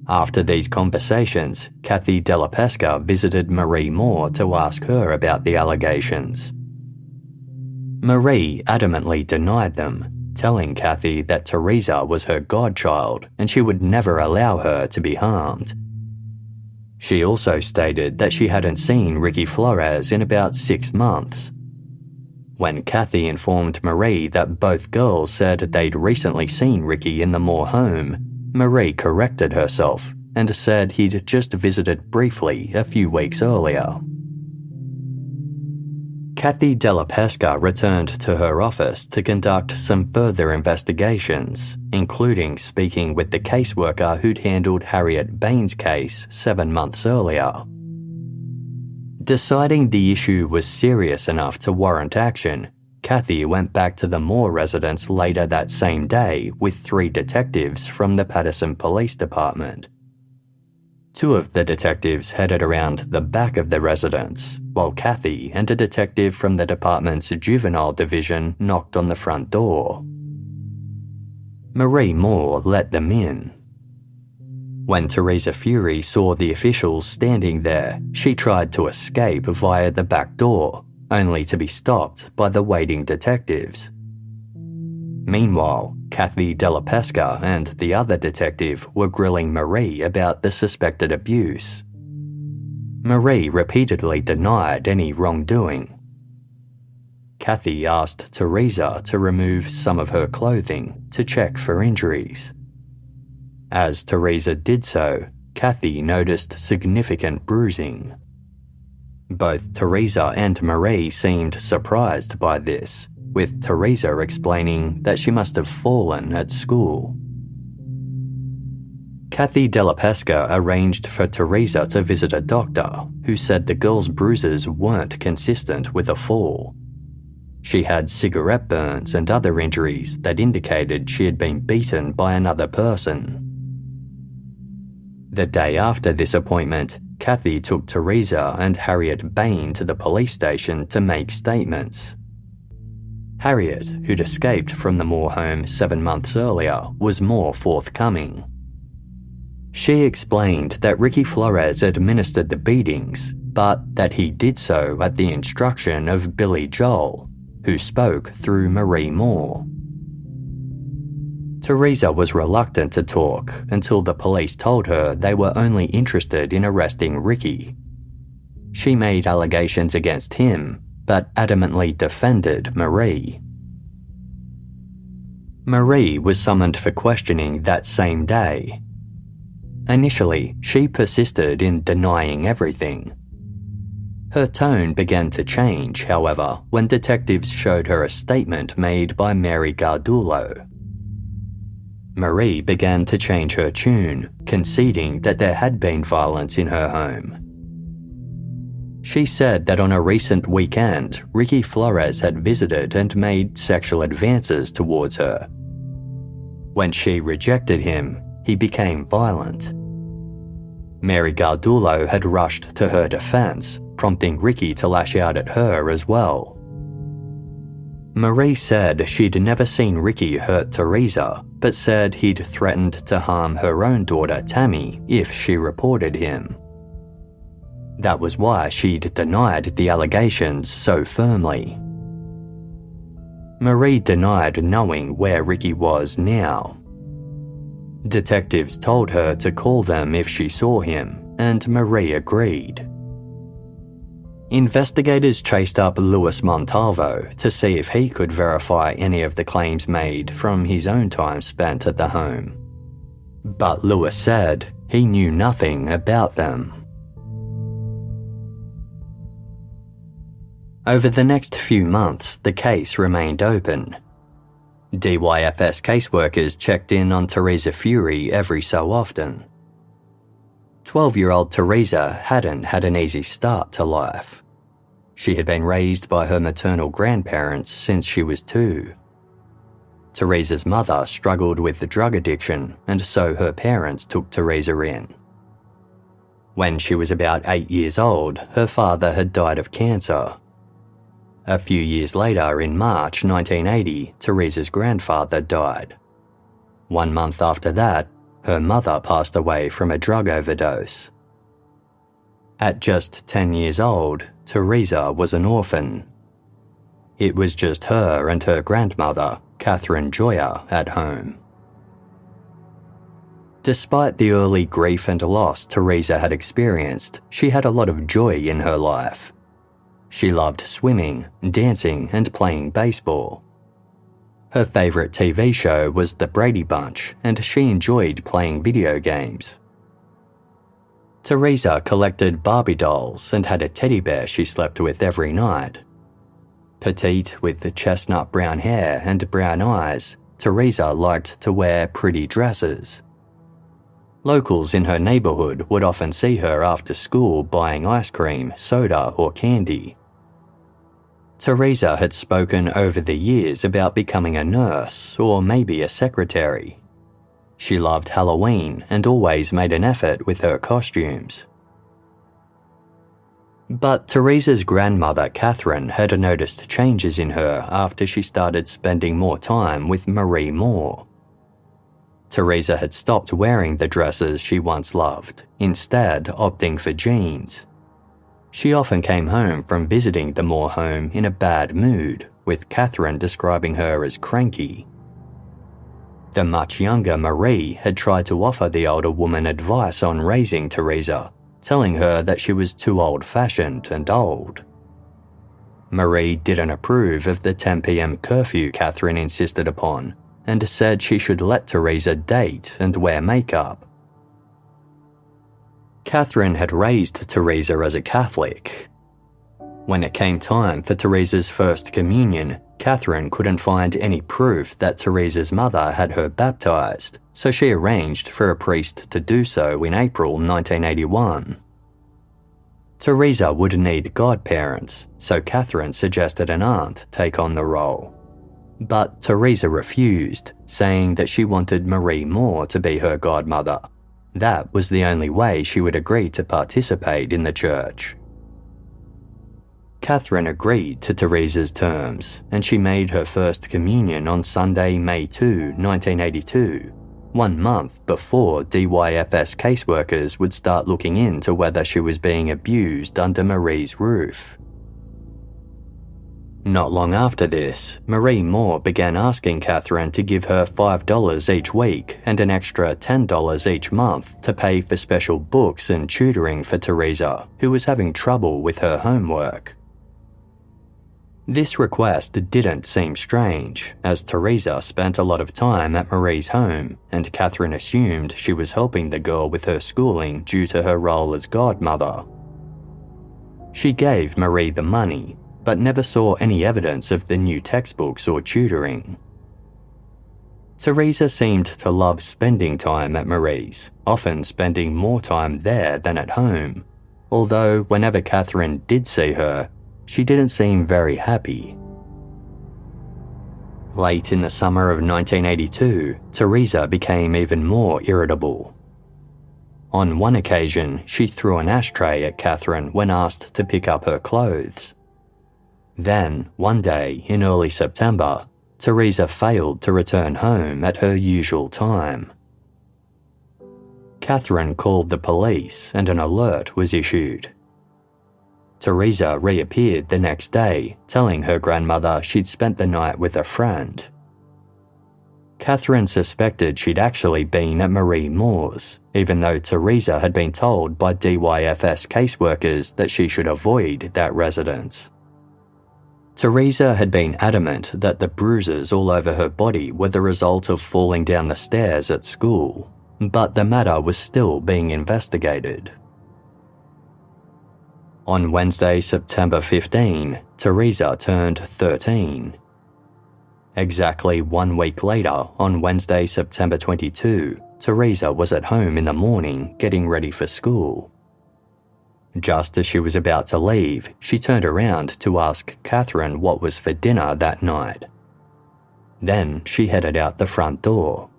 After these conversations, Kathy Della Pesca visited Marie Moore to ask her about the allegations. Marie adamantly denied them, telling Kathy that Teresa was her godchild and she would never allow her to be harmed. She also stated that she hadn't seen Ricky Flores in about 6 months. When Kathy informed Marie that both girls said they'd recently seen Ricky in the Moore home, Marie corrected herself and said he'd just visited briefly a few weeks earlier. Kathy Della Pesca returned to her office to conduct some further investigations, including speaking with the caseworker who'd handled Harriet Bain's case 7 months earlier. Deciding the issue was serious enough to warrant action, Kathy went back to the Moore residence later that same day with 3 detectives from the Paterson Police Department. 2 of the detectives headed around the back of the residence, while Kathy and a detective from the department's juvenile division knocked on the front door. Marie Moore let them in. When Teresa Furey saw the officials standing there, she tried to escape via the back door, only to be stopped by the waiting detectives. Meanwhile, Kathy Della Pesca and the other detective were grilling Marie about the suspected abuse. Marie repeatedly denied any wrongdoing. Kathy asked Teresa to remove some of her clothing to check for injuries. As Teresa did so, Kathy noticed significant bruising. Both Teresa and Marie seemed surprised by this, with Teresa explaining that she must have fallen at school. Kathy Della Pesca arranged for Teresa to visit a doctor who said the girl's bruises weren't consistent with a fall. She had cigarette burns and other injuries that indicated she had been beaten by another person. The day after this appointment, Kathy took Teresa and Harriet Bain to the police station to make statements. Harriet, who'd escaped from the Moore home 7 months earlier, was more forthcoming. She explained that Ricky Flores administered the beatings, but that he did so at the instruction of Billy Joel, who spoke through Marie Moore. Teresa was reluctant to talk until the police told her they were only interested in arresting Ricky. She made allegations against him, but adamantly defended Marie. Marie was summoned for questioning that same day. Initially, she persisted in denying everything. Her tone began to change, however, when detectives showed her a statement made by Mary Gardulo. Marie began to change her tune, conceding that there had been violence in her home. She said that on a recent weekend, Ricky Flores had visited and made sexual advances towards her. When she rejected him, he became violent. Mary Gardulo had rushed to her defense, prompting Ricky to lash out at her as well. Marie said she'd never seen Ricky hurt Teresa, but said he'd threatened to harm her own daughter Tammy if she reported him. That was why she'd denied the allegations so firmly. Marie denied knowing where Ricky was now. Detectives told her to call them if she saw him, and Marie agreed. Investigators chased up Louis Montalvo to see if he could verify any of the claims made from his own time spent at the home. But Louis said he knew nothing about them. Over the next few months, the case remained open. DYFS caseworkers checked in on Teresa Furey every so often. 12-year-old Teresa hadn't had an easy start to life. She had been raised by her maternal grandparents since she was 2. Teresa's mother struggled with the drug addiction, and so her parents took Teresa in. When she was about 8 years old, her father had died of cancer. A few years later, in March 1980, Teresa's grandfather died. 1 month after that, her mother passed away from a drug overdose. At just 10 years old, Teresa was an orphan. It was just her and her grandmother, Catherine Joya, at home. Despite the early grief and loss Teresa had experienced, she had a lot of joy in her life. She loved swimming, dancing, and playing baseball. Her favourite TV show was The Brady Bunch, and she enjoyed playing video games. Teresa collected Barbie dolls and had a teddy bear she slept with every night. Petite with chestnut brown hair and brown eyes, Teresa liked to wear pretty dresses. Locals in her neighbourhood would often see her after school buying ice cream, soda or candy. Teresa had spoken over the years about becoming a nurse or maybe a secretary. She loved Halloween and always made an effort with her costumes. But Teresa's grandmother, Catherine, had noticed changes in her after she started spending more time with Marie Moore. Teresa had stopped wearing the dresses she once loved, instead opting for jeans. She often came home from visiting the Moore home in a bad mood, with Catherine describing her as cranky. The much younger Marie had tried to offer the older woman advice on raising Teresa, telling her that she was too old-fashioned and old. Marie didn't approve of the 10 p.m. curfew Catherine insisted upon, and said she should let Teresa date and wear makeup. Catherine had raised Teresa as a Catholic. When it came time for Teresa's first communion, Catherine couldn't find any proof that Teresa's mother had her baptized, so she arranged for a priest to do so in April 1981. Teresa would need godparents, so Catherine suggested an aunt take on the role. But Teresa refused, saying that she wanted Marie Moore to be her godmother. That was the only way she would agree to participate in the church. Catherine agreed to Teresa's terms, and she made her first communion on Sunday, May 2, 1982, 1 month before DYFS caseworkers would start looking into whether she was being abused under Marie's roof. Not long after this, Marie Moore began asking Catherine to give her $5 each week and an extra $10 each month to pay for special books and tutoring for Teresa, who was having trouble with her homework. This request didn't seem strange, as Teresa spent a lot of time at Marie's home, and Catherine assumed she was helping the girl with her schooling due to her role as godmother. She gave Marie the money, but never saw any evidence of the new textbooks or tutoring. Teresa seemed to love spending time at Marie's, often spending more time there than at home, although whenever Catherine did see her, she didn't seem very happy. Late in the summer of 1982, Teresa became even more irritable. On one occasion, she threw an ashtray at Catherine when asked to pick up her clothes. Then, one day in early September, Teresa failed to return home at her usual time. Catherine called the police and an alert was issued. Teresa reappeared the next day, telling her grandmother she'd spent the night with a friend. Catherine suspected she'd actually been at Marie Moore's, even though Teresa had been told by DYFS caseworkers that she should avoid that residence. Teresa had been adamant that the bruises all over her body were the result of falling down the stairs at school, but the matter was still being investigated. On Wednesday, September 15, Teresa turned 13. Exactly 1 week later, on Wednesday, September 22, Teresa was at home in the morning getting ready for school. Just as she was about to leave, she turned around to ask Catherine what was for dinner that night. Then she headed out the front door.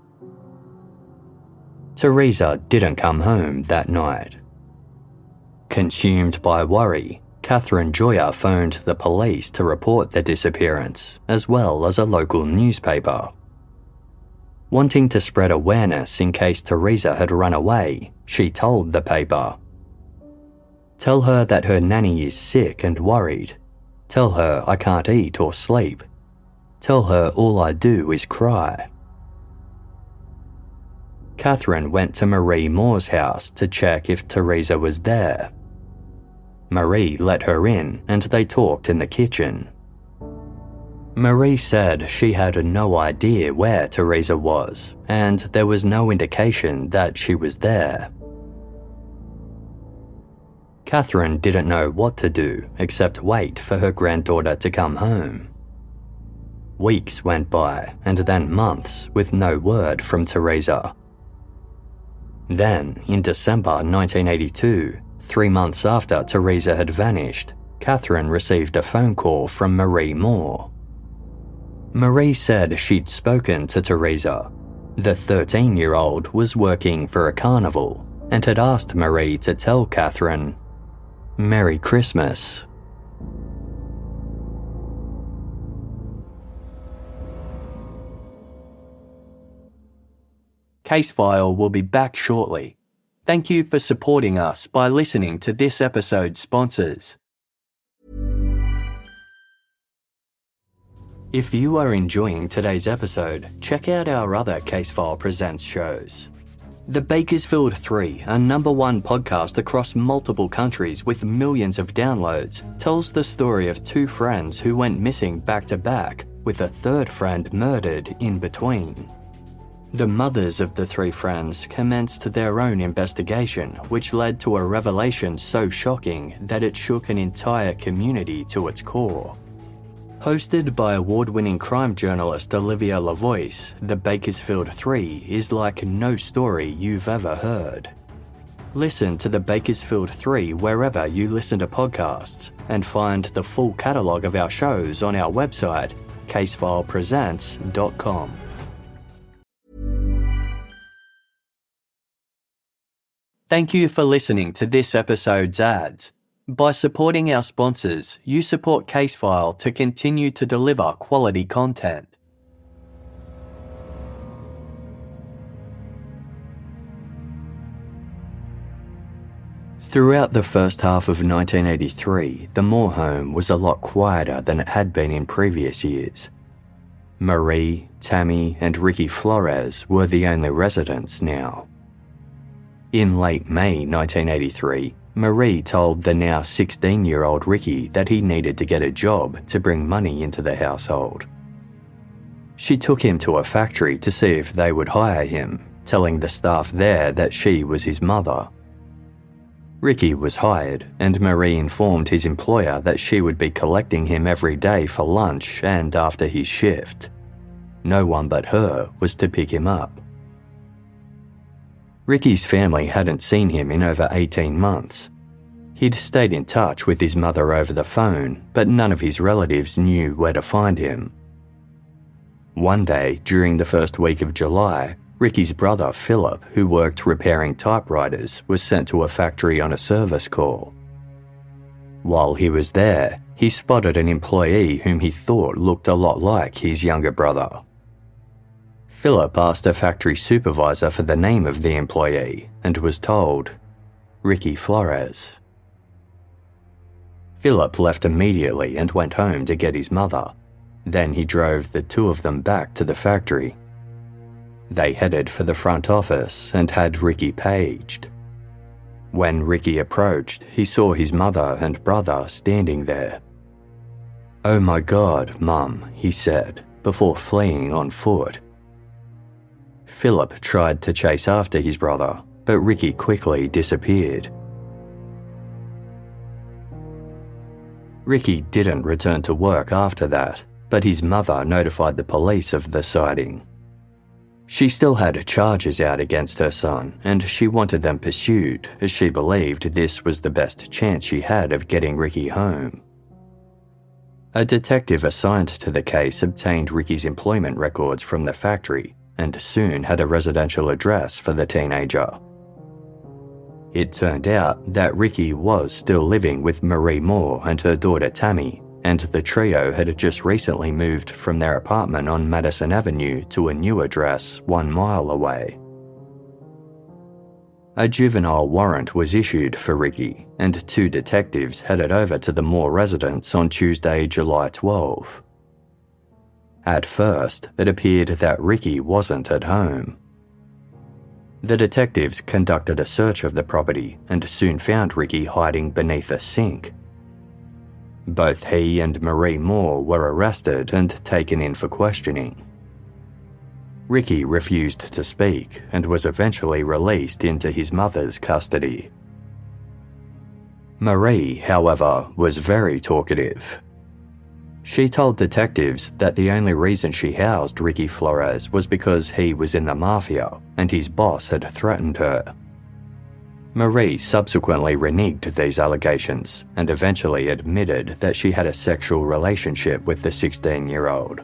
Teresa didn't come home that night. Consumed by worry, Catherine Joyer phoned the police to report the disappearance, as well as a local newspaper. Wanting to spread awareness in case Teresa had run away, she told the paper, "Tell her that her nanny is sick and worried. Tell her I can't eat or sleep. Tell her all I do is cry." Catherine went to Marie Moore's house to check if Teresa was there. Marie let her in and they talked in the kitchen. Marie said she had no idea where Teresa was, and there was no indication that she was there. Catherine didn't know what to do except wait for her granddaughter to come home. Weeks went by, and then months, with no word from Teresa. Then, in December 1982, 3 months after Teresa had vanished, Catherine received a phone call from Marie Moore. Marie said she'd spoken to Teresa. The 13-year-old was working for a carnival and had asked Marie to tell Catherine, "Merry Christmas." Casefile will be back shortly. Thank you for supporting us by listening to this episode's sponsors. If you are enjoying today's episode, check out our other Casefile Presents shows. The Bakersfield 3, a #1 podcast across multiple countries with millions of downloads, tells the story of 2 friends who went missing back-to-back, with a third friend murdered in between. The mothers of the 3 friends commenced their own investigation, which led to a revelation so shocking that it shook an entire community to its core. Hosted by award-winning crime journalist Olivia Lavoie, The Bakersfield 3 is like no story you've ever heard. Listen to The Bakersfield 3 wherever you listen to podcasts, and find the full catalogue of our shows on our website, casefilepresents.com. Thank you for listening to this episode's ads. By supporting our sponsors, you support Casefile to continue to deliver quality content. Throughout the first half of 1983, the Moore home was a lot quieter than it had been in previous years. Marie, Tammy, and Ricky Flores were the only residents now. In late May 1983, Marie told the now 16-year-old Ricky that he needed to get a job to bring money into the household. She took him to a factory to see if they would hire him, telling the staff there that she was his mother. Ricky was hired, and Marie informed his employer that she would be collecting him every day for lunch and after his shift. No one but her was to pick him up. Ricky's family hadn't seen him in over 18 months. He'd stayed in touch with his mother over the phone, but none of his relatives knew where to find him. One day, during the first week of July, Ricky's brother Philip, who worked repairing typewriters, was sent to a factory on a service call. While he was there, he spotted an employee whom he thought looked a lot like his younger brother. Philip asked a factory supervisor for the name of the employee and was told, Ricky Flores. Philip left immediately and went home to get his mother. Then he drove the 2 of them back to the factory. They headed for the front office and had Ricky paged. When Ricky approached, he saw his mother and brother standing there. "Oh my God, Mum," he said, before fleeing on foot. Philip tried to chase after his brother, but Ricky quickly disappeared. Ricky didn't return to work after that, but his mother notified the police of the sighting. She still had charges out against her son, and she wanted them pursued, as she believed this was the best chance she had of getting Ricky home. A detective assigned to the case obtained Ricky's employment records from the factory and soon had a residential address for the teenager. It turned out that Ricky was still living with Marie Moore and her daughter Tammy, and the trio had just recently moved from their apartment on Madison Avenue to a new address 1 mile away. A juvenile warrant was issued for Ricky, and 2 detectives headed over to the Moore residence on Tuesday, July 12. At first, it appeared that Ricky wasn't at home. The detectives conducted a search of the property and soon found Ricky hiding beneath a sink. Both he and Marie Moore were arrested and taken in for questioning. Ricky refused to speak and was eventually released into his mother's custody. Marie, however, was very talkative. She told detectives that the only reason she housed Ricky Flores was because he was in the mafia and his boss had threatened her. Marie subsequently reneged these allegations and eventually admitted that she had a sexual relationship with the 16-year-old.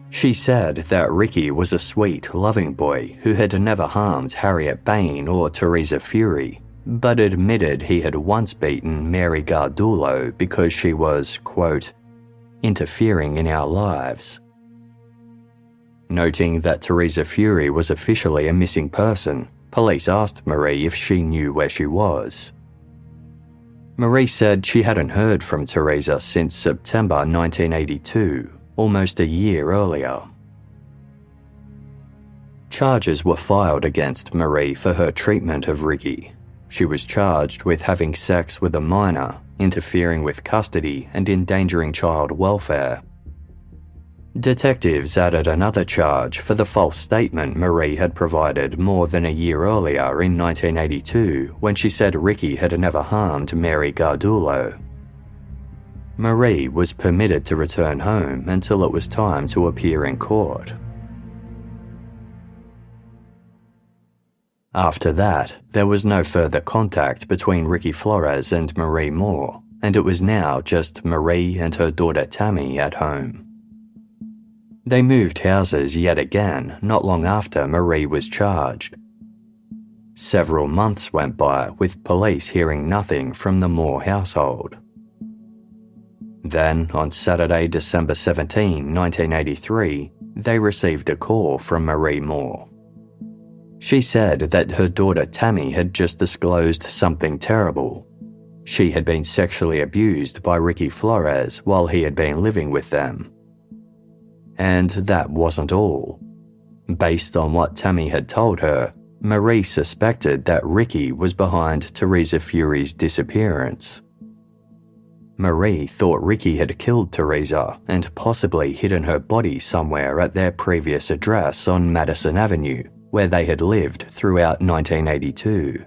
She said that Ricky was a sweet, loving boy who had never harmed Harriet Bain or Teresa Fury, but admitted he had once beaten Mary Gardulo because she was, quote, interfering in our lives. Noting that Teresa Fury was officially a missing person, police asked Marie if she knew where she was. Marie said she hadn't heard from Teresa since September 1982, almost a year earlier. Charges were filed against Marie for her treatment of Ricky. She was charged with having sex with a minor, interfering with custody, and endangering child welfare. Detectives added another charge for the false statement Marie had provided more than a year earlier in 1982 when she said Ricky had never harmed Mary Gardulo. Marie was permitted to return home until it was time to appear in court. After that, there was no further contact between Ricky Flores and Marie Moore, and it was now just Marie and her daughter Tammy at home. They moved houses yet again not long after Marie was charged. Several months went by with police hearing nothing from the Moore household. Then, on Saturday, December 17, 1983, they received a call from Marie Moore. She said that her daughter Tammy had just disclosed something terrible. She had been sexually abused by Ricky Flores while he had been living with them. And that wasn't all. Based on what Tammy had told her, Marie suspected that Ricky was behind Teresa Fury's disappearance. Marie thought Ricky had killed Teresa and possibly hidden her body somewhere at their previous address on Madison Avenue, where they had lived throughout 1982.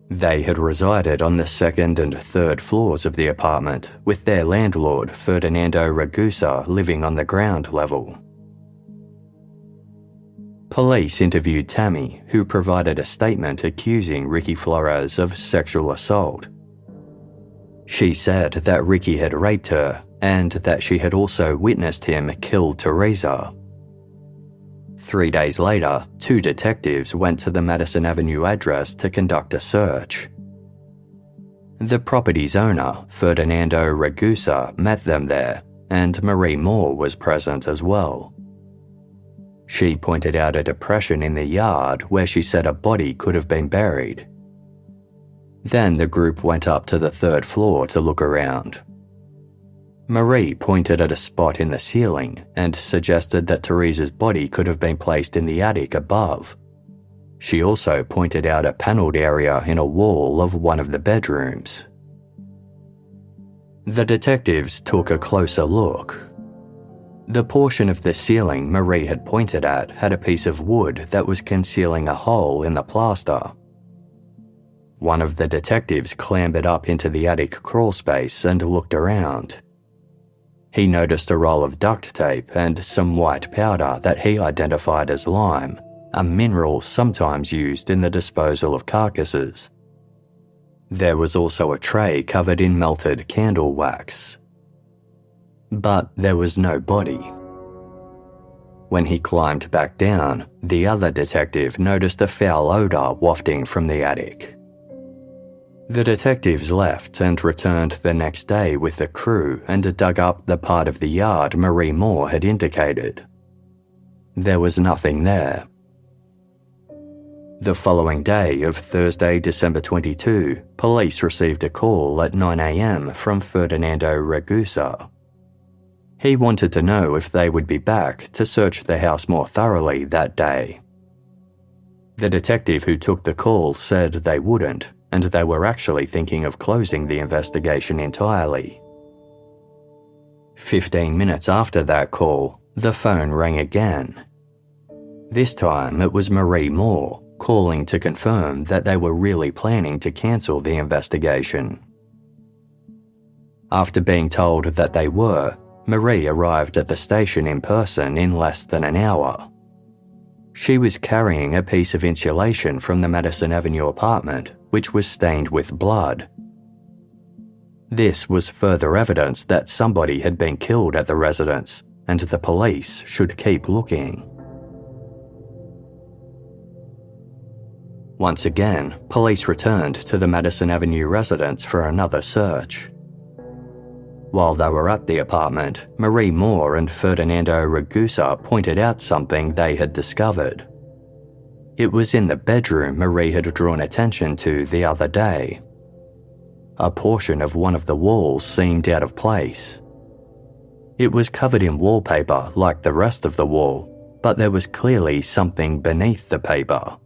They had resided on the second and third floors of the apartment, with their landlord, Ferdinando Ragusa, living on the ground level. Police interviewed Tammy, who provided a statement accusing Ricky Flores of sexual assault. She said that Ricky had raped her and that she had also witnessed him kill Teresa. 3 days later, 2 detectives went to the Madison Avenue address to conduct a search. The property's owner, Ferdinando Ragusa, met them there, and Marie Moore was present as well. She pointed out a depression in the yard where she said a body could have been buried. Then the group went up to the 3rd floor to look around. Marie pointed at a spot in the ceiling and suggested that Teresa's body could have been placed in the attic above. She also pointed out a panelled area in a wall of one of the bedrooms. The detectives took a closer look. The portion of the ceiling Marie had pointed at had a piece of wood that was concealing a hole in the plaster. One of the detectives clambered up into the attic crawl space and looked around. He noticed a roll of duct tape and some white powder that he identified as lime, a mineral sometimes used in the disposal of carcasses. There was also a tray covered in melted candle wax. But there was no body. When he climbed back down, the other detective noticed a foul odour wafting from the attic. The detectives left and returned the next day with the crew and dug up the part of the yard Marie Moore had indicated. There was nothing there. The following day of Thursday, December 22, police received a call at 9 a.m. from Ferdinando Ragusa. He wanted to know if they would be back to search the house more thoroughly that day. The detective who took the call said they wouldn't, and they were actually thinking of closing the investigation entirely. 15 minutes after that call, the phone rang again. This time it was Marie Moore calling to confirm that they were really planning to cancel the investigation. After being told that they were, Marie arrived at the station in person in less than an hour. She was carrying a piece of insulation from the Madison Avenue apartment, which was stained with blood. This was further evidence that somebody had been killed at the residence, and the police should keep looking. Once again, police returned to the Madison Avenue residence for another search. While they were at the apartment, Marie Moore and Ferdinando Ragusa pointed out something they had discovered. It was in the bedroom Marie had drawn attention to the other day. A portion of one of the walls seemed out of place. It was covered in wallpaper like the rest of the wall, but there was clearly something beneath the paper.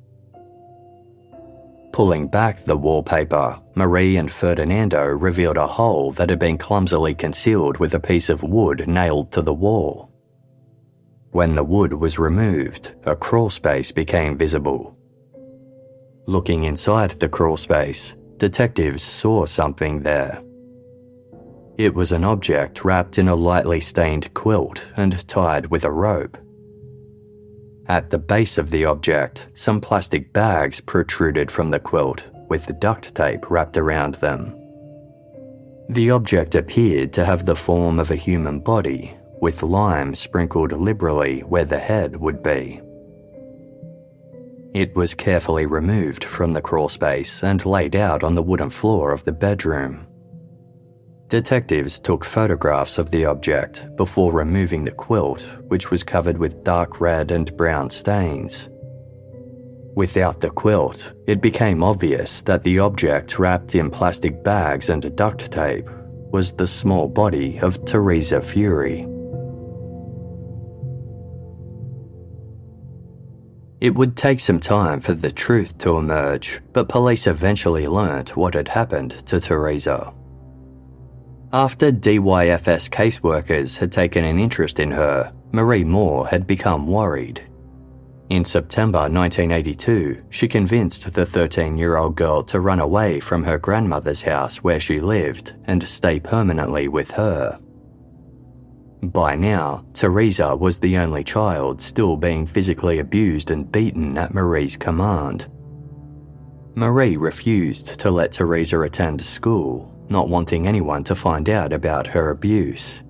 Pulling back the wallpaper, Marie and Ferdinando revealed a hole that had been clumsily concealed with a piece of wood nailed to the wall. When the wood was removed, a crawl space became visible. Looking inside the crawl space, detectives saw something there. It was an object wrapped in a lightly stained quilt and tied with a rope. At the base of the object, some plastic bags protruded from the quilt with duct tape wrapped around them. The object appeared to have the form of a human body, with lime sprinkled liberally where the head would be. It was carefully removed from the crawl space and laid out on the wooden floor of the bedroom. Detectives took photographs of the object before removing the quilt, which was covered with dark red and brown stains. Without the quilt, it became obvious that the object wrapped in plastic bags and duct tape was the small body of Teresa Furey. It would take some time for the truth to emerge, but police eventually learnt what had happened to Teresa. After DYFS caseworkers had taken an interest in her, Marie Moore had become worried. In September 1982, she convinced the 13-year-old girl to run away from her grandmother's house where she lived and stay permanently with her. By now, Teresa was the only child still being physically abused and beaten at Marie's command. Marie refused to let Teresa attend school, not wanting anyone to find out about her abuse.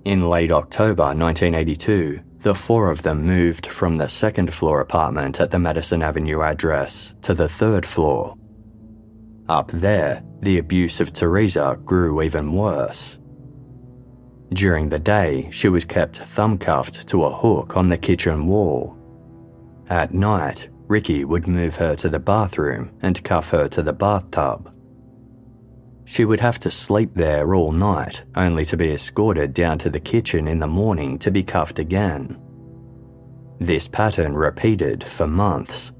In late October 1982, the four of them moved from the second-floor apartment at the Madison Avenue address to the third floor. Up there, the abuse of Teresa grew even worse. During the day, she was kept thumb-cuffed to a hook on the kitchen wall. At night, Ricky would move her to the bathroom and cuff her to the bathtub. She would have to sleep there all night, only to be escorted down to the kitchen in the morning to be cuffed again. This pattern repeated for months.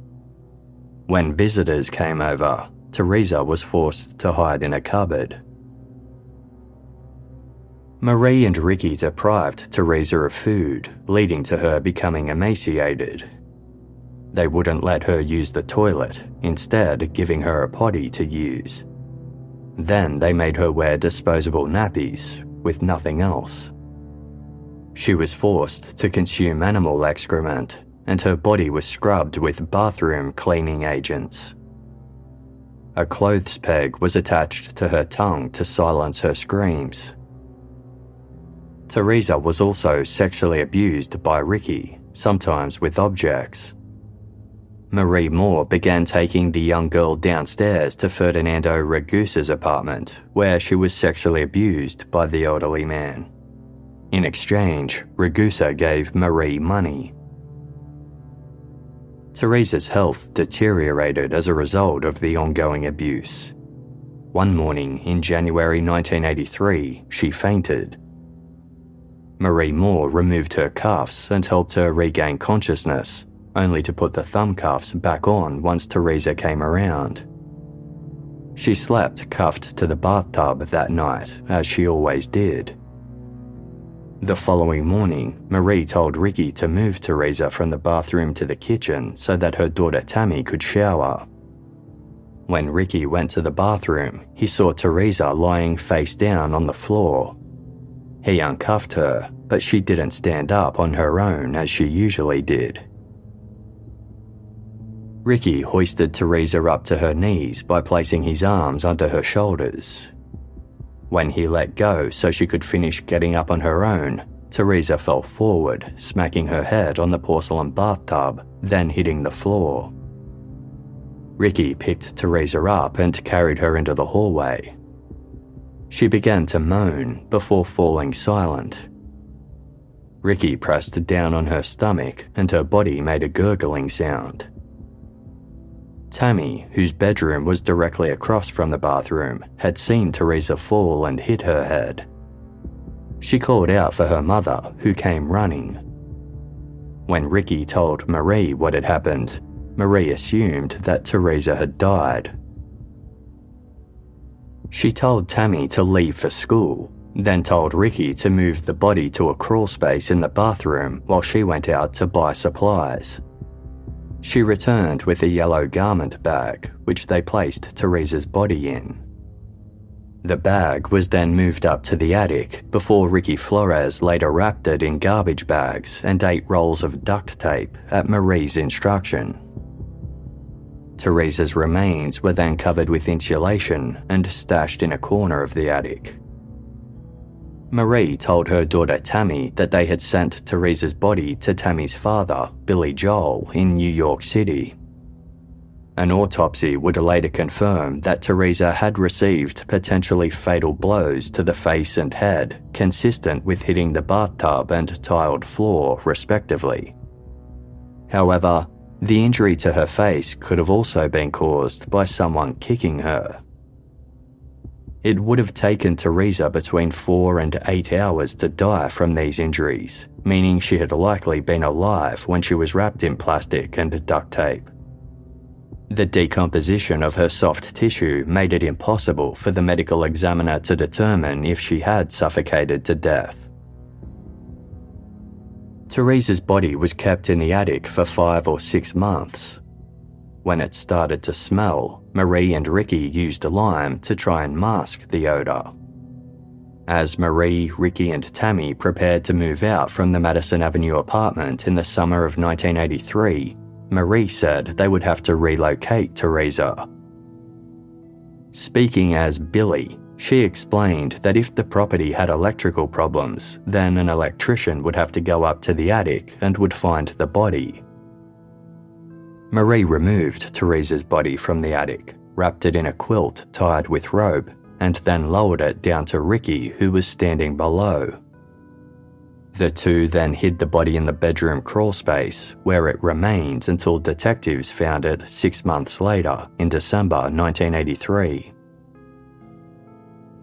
When visitors came over, Teresa was forced to hide in a cupboard. Marie and Ricky deprived Teresa of food, leading to her becoming emaciated. They wouldn't let her use the toilet, instead giving her a potty to use. Then they made her wear disposable nappies, with nothing else. She was forced to consume animal excrement, and her body was scrubbed with bathroom cleaning agents. A clothes peg was attached to her tongue to silence her screams. Teresa was also sexually abused by Ricky, sometimes with objects. Marie Moore began taking the young girl downstairs to Ferdinando Ragusa's apartment, where she was sexually abused by the elderly man. In exchange, Ragusa gave Marie money. Teresa's health deteriorated as a result of the ongoing abuse. One morning in January 1983, she fainted. Marie Moore removed her cuffs and helped her regain consciousness, only to put the thumb cuffs back on once Teresa came around. She slept cuffed to the bathtub that night, as she always did. The following morning, Marie told Ricky to move Teresa from the bathroom to the kitchen so that her daughter Tammy could shower. When Ricky went to the bathroom, he saw Teresa lying face down on the floor. He uncuffed her, but she didn't stand up on her own as she usually did. Ricky hoisted Teresa up to her knees by placing his arms under her shoulders. When he let go so she could finish getting up on her own, Teresa fell forward, smacking her head on the porcelain bathtub, then hitting the floor. Ricky picked Teresa up and carried her into the hallway. She began to moan before falling silent. Ricky pressed down on her stomach and her body made a gurgling sound. Tammy, whose bedroom was directly across from the bathroom, had seen Teresa fall and hit her head. She called out for her mother, who came running. When Ricky told Marie what had happened, Marie assumed that Teresa had died. She told Tammy to leave for school, then told Ricky to move the body to a crawl space in the bathroom while she went out to buy supplies. She returned with a yellow garment bag, which they placed Teresa's body in. The bag was then moved up to the attic before Ricky Flores later wrapped it in garbage bags and 8 rolls of duct tape at Marie's instruction. Teresa's remains were then covered with insulation and stashed in a corner of the attic. Marie told her daughter Tammy that they had sent Teresa's body to Tammy's father, Billy Joel, in New York City. An autopsy would later confirm that Teresa had received potentially fatal blows to the face and head, consistent with hitting the bathtub and tiled floor, respectively. However, the injury to her face could have also been caused by someone kicking her. It would have taken Teresa between 4 and 8 hours to die from these injuries, meaning she had likely been alive when she was wrapped in plastic and duct tape. The decomposition of her soft tissue made it impossible for the medical examiner to determine if she had suffocated to death. Teresa's body was kept in the attic for 5 or 6 months. When it started to smell, Marie and Ricky used lime to try and mask the odour. As Marie, Ricky and Tammy prepared to move out from the Madison Avenue apartment in the summer of 1983, Marie said they would have to relocate Teresa. Speaking as Billy, she explained that if the property had electrical problems, then an electrician would have to go up to the attic and would find the body. Marie removed Teresa's body from the attic, wrapped it in a quilt tied with rope, and then lowered it down to Ricky, who was standing below. The two then hid the body in the bedroom crawl space, where it remained until detectives found it 6 months later, in December 1983.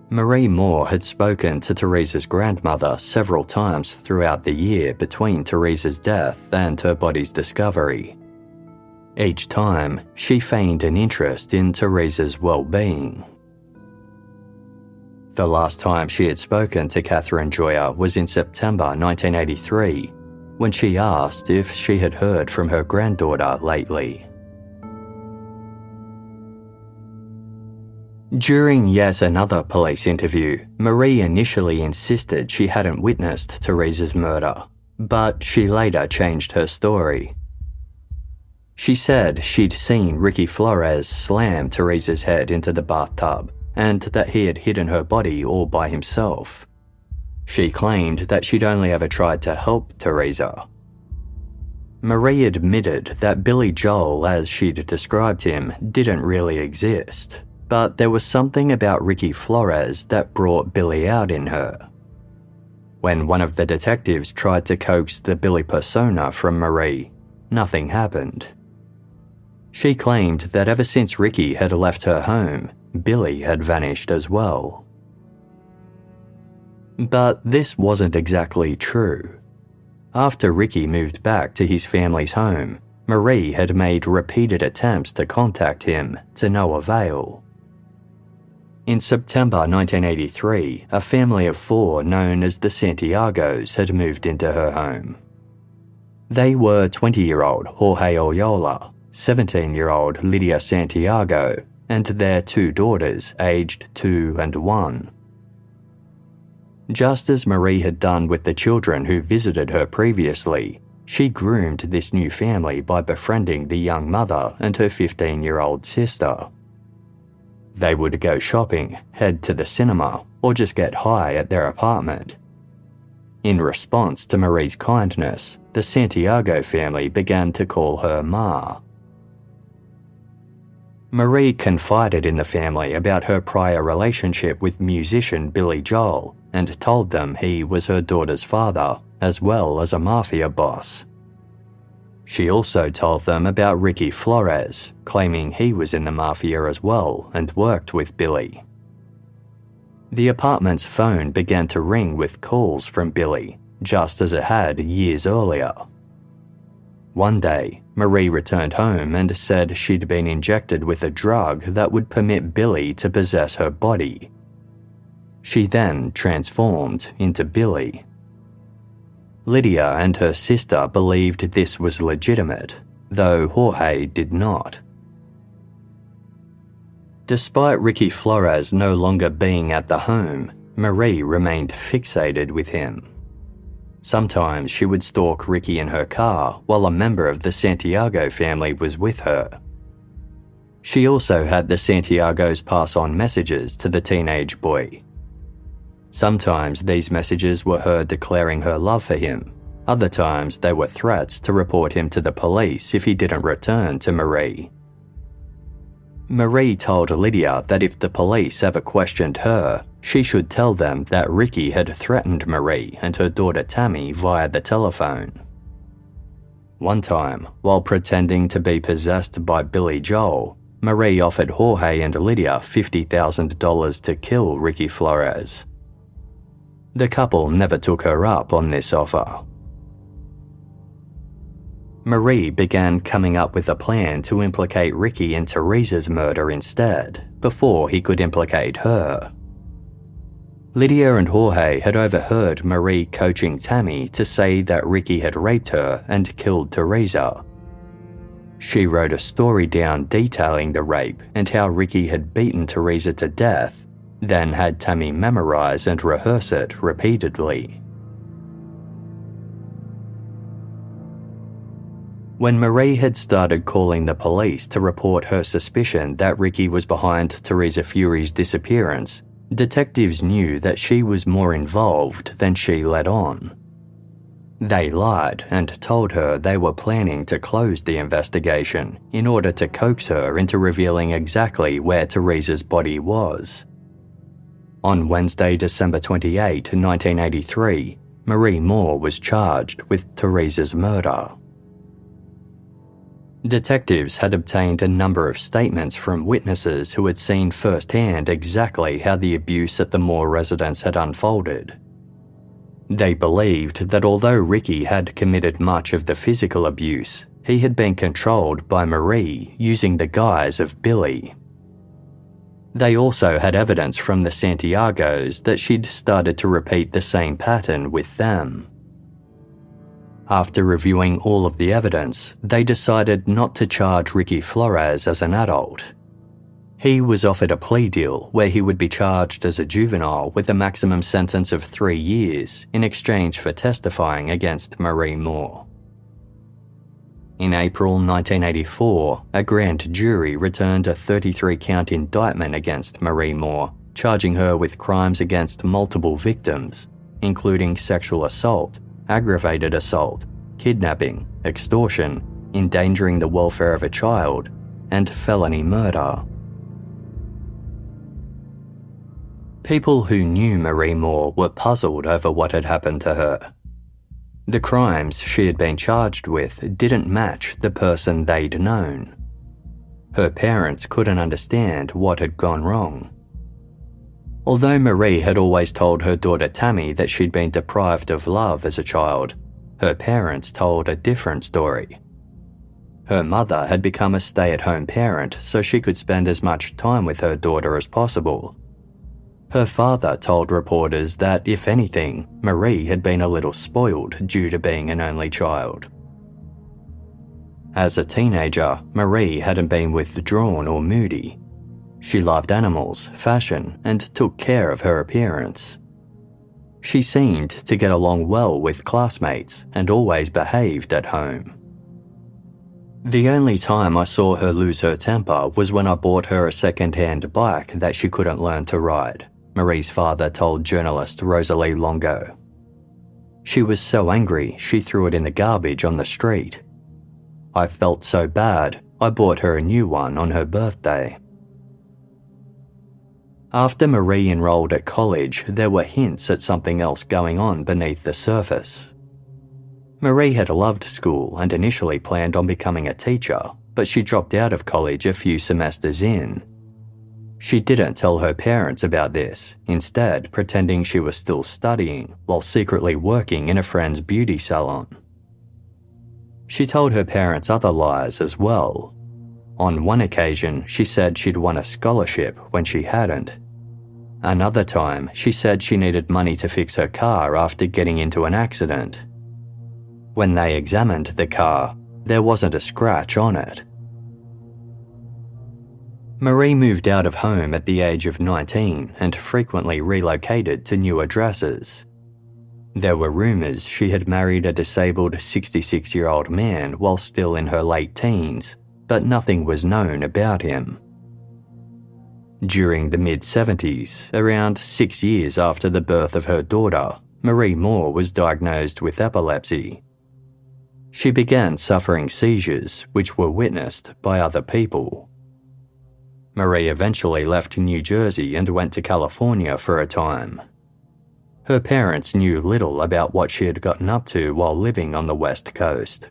Marie Moore had spoken to Teresa's grandmother several times throughout the year between Teresa's death and her body's discovery. Each time, she feigned an interest in Teresa's well-being. The last time she had spoken to Catherine Joya was in September 1983, when she asked if she had heard from her granddaughter lately. During yet another police interview, Marie initially insisted she hadn't witnessed Teresa's murder, but she later changed her story. She said she'd seen Ricky Flores slam Teresa's head into the bathtub and that he had hidden her body all by himself. She claimed that she'd only ever tried to help Teresa. Marie admitted that Billy Joel, as she'd described him, didn't really exist, but there was something about Ricky Flores that brought Billy out in her. When one of the detectives tried to coax the Billy persona from Marie, nothing happened. She claimed that ever since Ricky had left her home, Billy had vanished as well. But this wasn't exactly true. After Ricky moved back to his family's home, Marie had made repeated attempts to contact him to no avail. In September 1983, a family of 4 known as the Santiagos had moved into her home. They were 20-year-old Jorge Oyola, 17-year-old Lydia Santiago, and their 2 daughters, aged 2 and 1. Just as Marie had done with the children who visited her previously, she groomed this new family by befriending the young mother and her 15-year-old sister. They would go shopping, head to the cinema, or just get high at their apartment. In response to Marie's kindness, the Santiago family began to call her Ma. Marie confided in the family about her prior relationship with musician Billy Joel and told them he was her daughter's father, as well as a mafia boss. She also told them about Ricky Flores, claiming he was in the mafia as well and worked with Billy. The apartment's phone began to ring with calls from Billy, just as it had years earlier. One day, Marie returned home and said she'd been injected with a drug that would permit Billy to possess her body. She then transformed into Billy. Lydia and her sister believed this was legitimate, though Jorge did not. Despite Ricky Flores no longer being at the home, Marie remained fixated with him. Sometimes she would stalk Ricky in her car while a member of the Santiago family was with her. She also had the Santiagos pass on messages to the teenage boy. Sometimes these messages were her declaring her love for him. Other times they were threats to report him to the police if he didn't return to Marie. Marie told Lydia that if the police ever questioned her, she should tell them that Ricky had threatened Marie and her daughter Tammy via the telephone. One time, while pretending to be possessed by Billy Joel, Marie offered Jorge and Lydia $50,000 to kill Ricky Flores. The couple never took her up on this offer. Marie began coming up with a plan to implicate Ricky in Teresa's murder instead, before he could implicate her. Lydia and Jorge had overheard Marie coaching Tammy to say that Ricky had raped her and killed Teresa. She wrote a story down detailing the rape and how Ricky had beaten Teresa to death, then had Tammy memorize and rehearse it repeatedly. When Marie had started calling the police to report her suspicion that Ricky was behind Teresa Fury's disappearance, detectives knew that she was more involved than she let on. They lied and told her they were planning to close the investigation in order to coax her into revealing exactly where Teresa's body was. On Wednesday, December 28, 1983, Marie Moore was charged with Teresa's murder. Detectives had obtained a number of statements from witnesses who had seen firsthand exactly how the abuse at the Moore residence had unfolded. They believed that although Ricky had committed much of the physical abuse, he had been controlled by Marie using the guise of Billy. They also had evidence from the Santiagos that she'd started to repeat the same pattern with them. After reviewing all of the evidence, they decided not to charge Ricky Flores as an adult. He was offered a plea deal where he would be charged as a juvenile with a maximum sentence of 3 years in exchange for testifying against Marie Moore. In April 1984, a grand jury returned a 33-count indictment against Marie Moore, charging her with crimes against multiple victims, including sexual assault, aggravated assault, kidnapping, extortion, endangering the welfare of a child, and felony murder. People who knew Marie Moore were puzzled over what had happened to her. The crimes she had been charged with didn't match the person they'd known. Her parents couldn't understand what had gone wrong. Although Marie had always told her daughter Tammy that she'd been deprived of love as a child, her parents told a different story. Her mother had become a stay-at-home parent so she could spend as much time with her daughter as possible, Her father told reporters that, if anything, Marie had been a little spoiled due to being an only child. As a teenager, Marie hadn't been withdrawn or moody. She loved animals, fashion, and took care of her appearance. She seemed to get along well with classmates and always behaved at home. The only time I saw her lose her temper was when I bought her a second-hand bike that she couldn't learn to ride, Marie's father told journalist Rosalie Longo. She was so angry she threw it in the garbage on the street. I felt so bad, I bought her a new one on her birthday. After Marie enrolled at college, there were hints at something else going on beneath the surface. Marie had loved school and initially planned on becoming a teacher, but she dropped out of college a few semesters in. She didn't tell her parents about this, instead pretending she was still studying while secretly working in a friend's beauty salon. She told her parents other lies as well. On one occasion, she said she'd won a scholarship when she hadn't. Another time, she said she needed money to fix her car after getting into an accident. When they examined the car, there wasn't a scratch on it. Marie moved out of home at the age of 19 and frequently relocated to new addresses. There were rumours she had married a disabled 66-year-old man while still in her late teens, but nothing was known about him. During the mid-70s, around 6 years after the birth of her daughter, Marie Moore was diagnosed with epilepsy. She began suffering seizures, which were witnessed by other people. Marie eventually left New Jersey and went to California for a time. Her parents knew little about what she had gotten up to while living on the West Coast.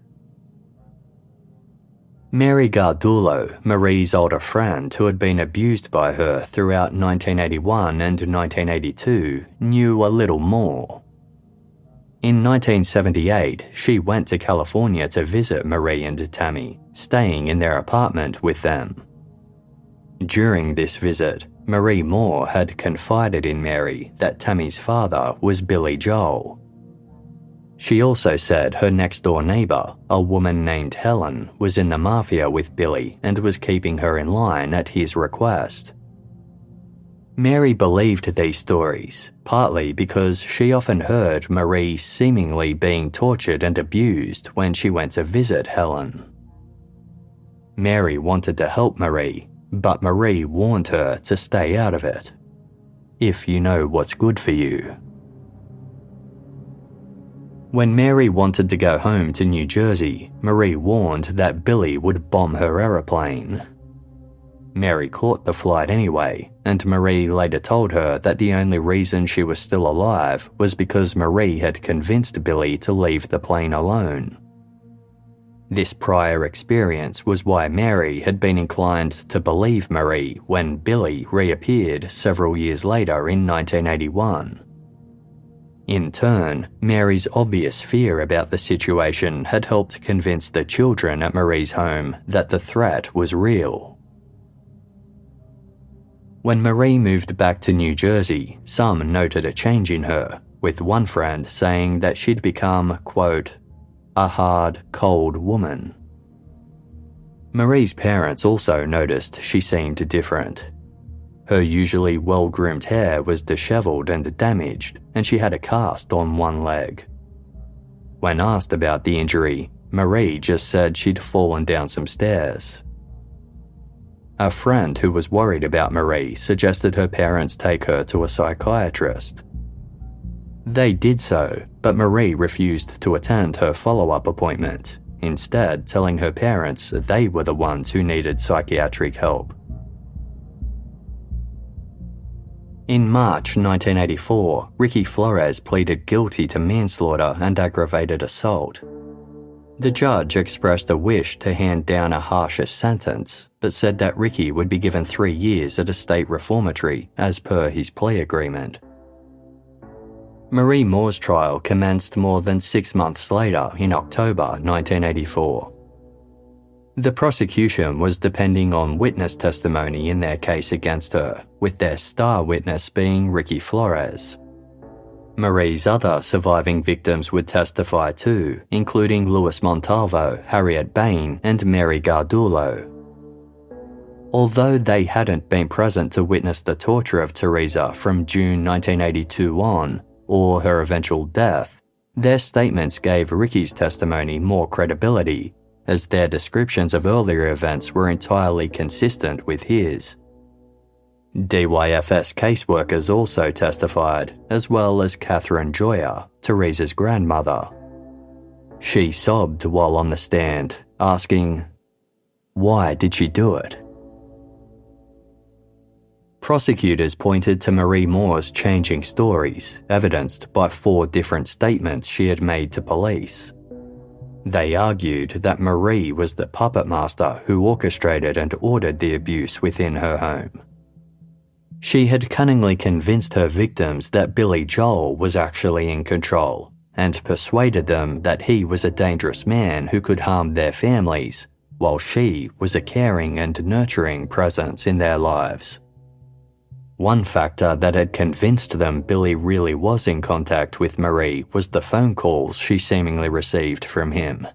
Mary Gardulo, Marie's older friend who had been abused by her throughout 1981 and 1982, knew a little more. In 1978, she went to California to visit Marie and Tammy, staying in their apartment with them. During this visit, Marie Moore had confided in Mary that Tammy's father was Billy Joel. She also said her next-door neighbour, a woman named Helen, was in the mafia with Billy and was keeping her in line at his request. Mary believed these stories, partly because she often heard Marie seemingly being tortured and abused when she went to visit Helen. Mary wanted to help Marie, but Marie warned her to stay out of it. If you know what's good for you. When Mary wanted to go home to New Jersey, Marie warned that Billy would bomb her aeroplane. Mary caught the flight anyway, and Marie later told her that the only reason she was still alive was because Marie had convinced Billy to leave the plane alone. This prior experience was why Mary had been inclined to believe Marie when Billy reappeared several years later in 1981. In turn, Mary's obvious fear about the situation had helped convince the children at Marie's home that the threat was real. When Marie moved back to New Jersey, some noted a change in her, with one friend saying that she'd become, quote, a hard, cold woman. Marie's parents also noticed she seemed different. Her usually well-groomed hair was dishevelled and damaged, and she had a cast on one leg. When asked about the injury, Marie just said she'd fallen down some stairs. A friend who was worried about Marie suggested her parents take her to a psychiatrist. They did so, but Marie refused to attend her follow-up appointment, instead telling her parents they were the ones who needed psychiatric help. In March 1984, Ricky Flores pleaded guilty to manslaughter and aggravated assault. The judge expressed a wish to hand down a harsher sentence, but said that Ricky would be given 3 years at a state reformatory as per his plea agreement. Marie Moore's trial commenced more than 6 months later in October 1984. The prosecution was depending on witness testimony in their case against her, with their star witness being Ricky Flores. Marie's other surviving victims would testify too, including Luis Montalvo, Harriet Bain, and Mary Gardulo. Although they hadn't been present to witness the torture of Teresa from June 1982 on, or her eventual death, their statements gave Ricky's testimony more credibility, as their descriptions of earlier events were entirely consistent with his. DYFS caseworkers also testified, as well as Catherine Joya, Teresa's grandmother. She sobbed while on the stand, asking, "Why did she do it?" Prosecutors pointed to Marie Moore's changing stories, evidenced by 4 different statements she had made to police. They argued that Marie was the puppet master who orchestrated and ordered the abuse within her home. She had cunningly convinced her victims that Billy Joel was actually in control and persuaded them that he was a dangerous man who could harm their families, while she was a caring and nurturing presence in their lives. One factor that had convinced them Billy really was in contact with Marie was the phone calls she seemingly received from him.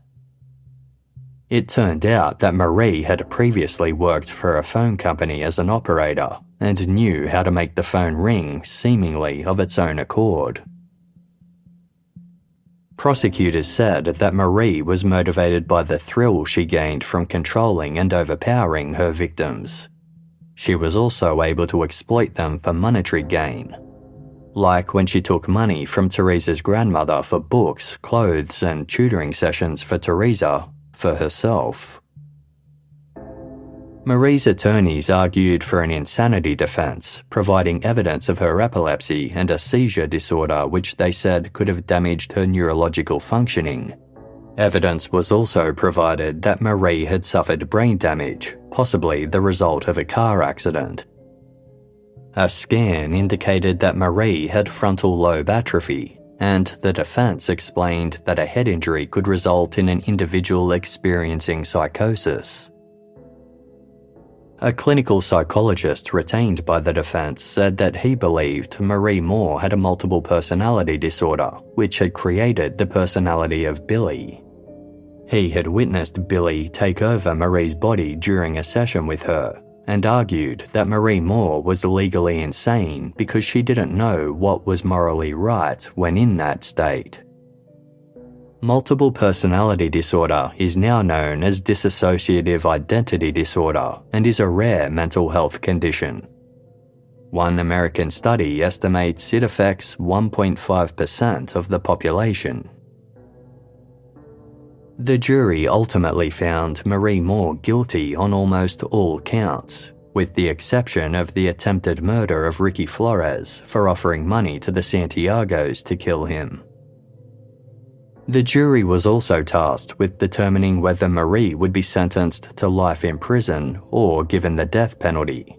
It turned out that Marie had previously worked for a phone company as an operator and knew how to make the phone ring seemingly of its own accord. Prosecutors said that Marie was motivated by the thrill she gained from controlling and overpowering her victims. She was also able to exploit them for monetary gain, like when she took money from Teresa's grandmother for books, clothes, and tutoring sessions for Teresa for herself. Marie's attorneys argued for an insanity defense, providing evidence of her epilepsy and a seizure disorder which they said could have damaged her neurological functioning. Evidence was also provided that Marie had suffered brain damage, possibly the result of a car accident. A scan indicated that Marie had frontal lobe atrophy, and the defense explained that a head injury could result in an individual experiencing psychosis. A clinical psychologist retained by the defense said that he believed Marie Moore had a multiple personality disorder, which had created the personality of Billy. He had witnessed Billy take over Marie's body during a session with her, and argued that Marie Moore was legally insane because she didn't know what was morally right when in that state. Multiple personality disorder is now known as dissociative identity disorder and is a rare mental health condition. One American study estimates it affects 1.5% of the population. The jury ultimately found Marie Moore guilty on almost all counts, with the exception of the attempted murder of Ricky Flores for offering money to the Santiagos to kill him. The jury was also tasked with determining whether Marie would be sentenced to life in prison or given the death penalty.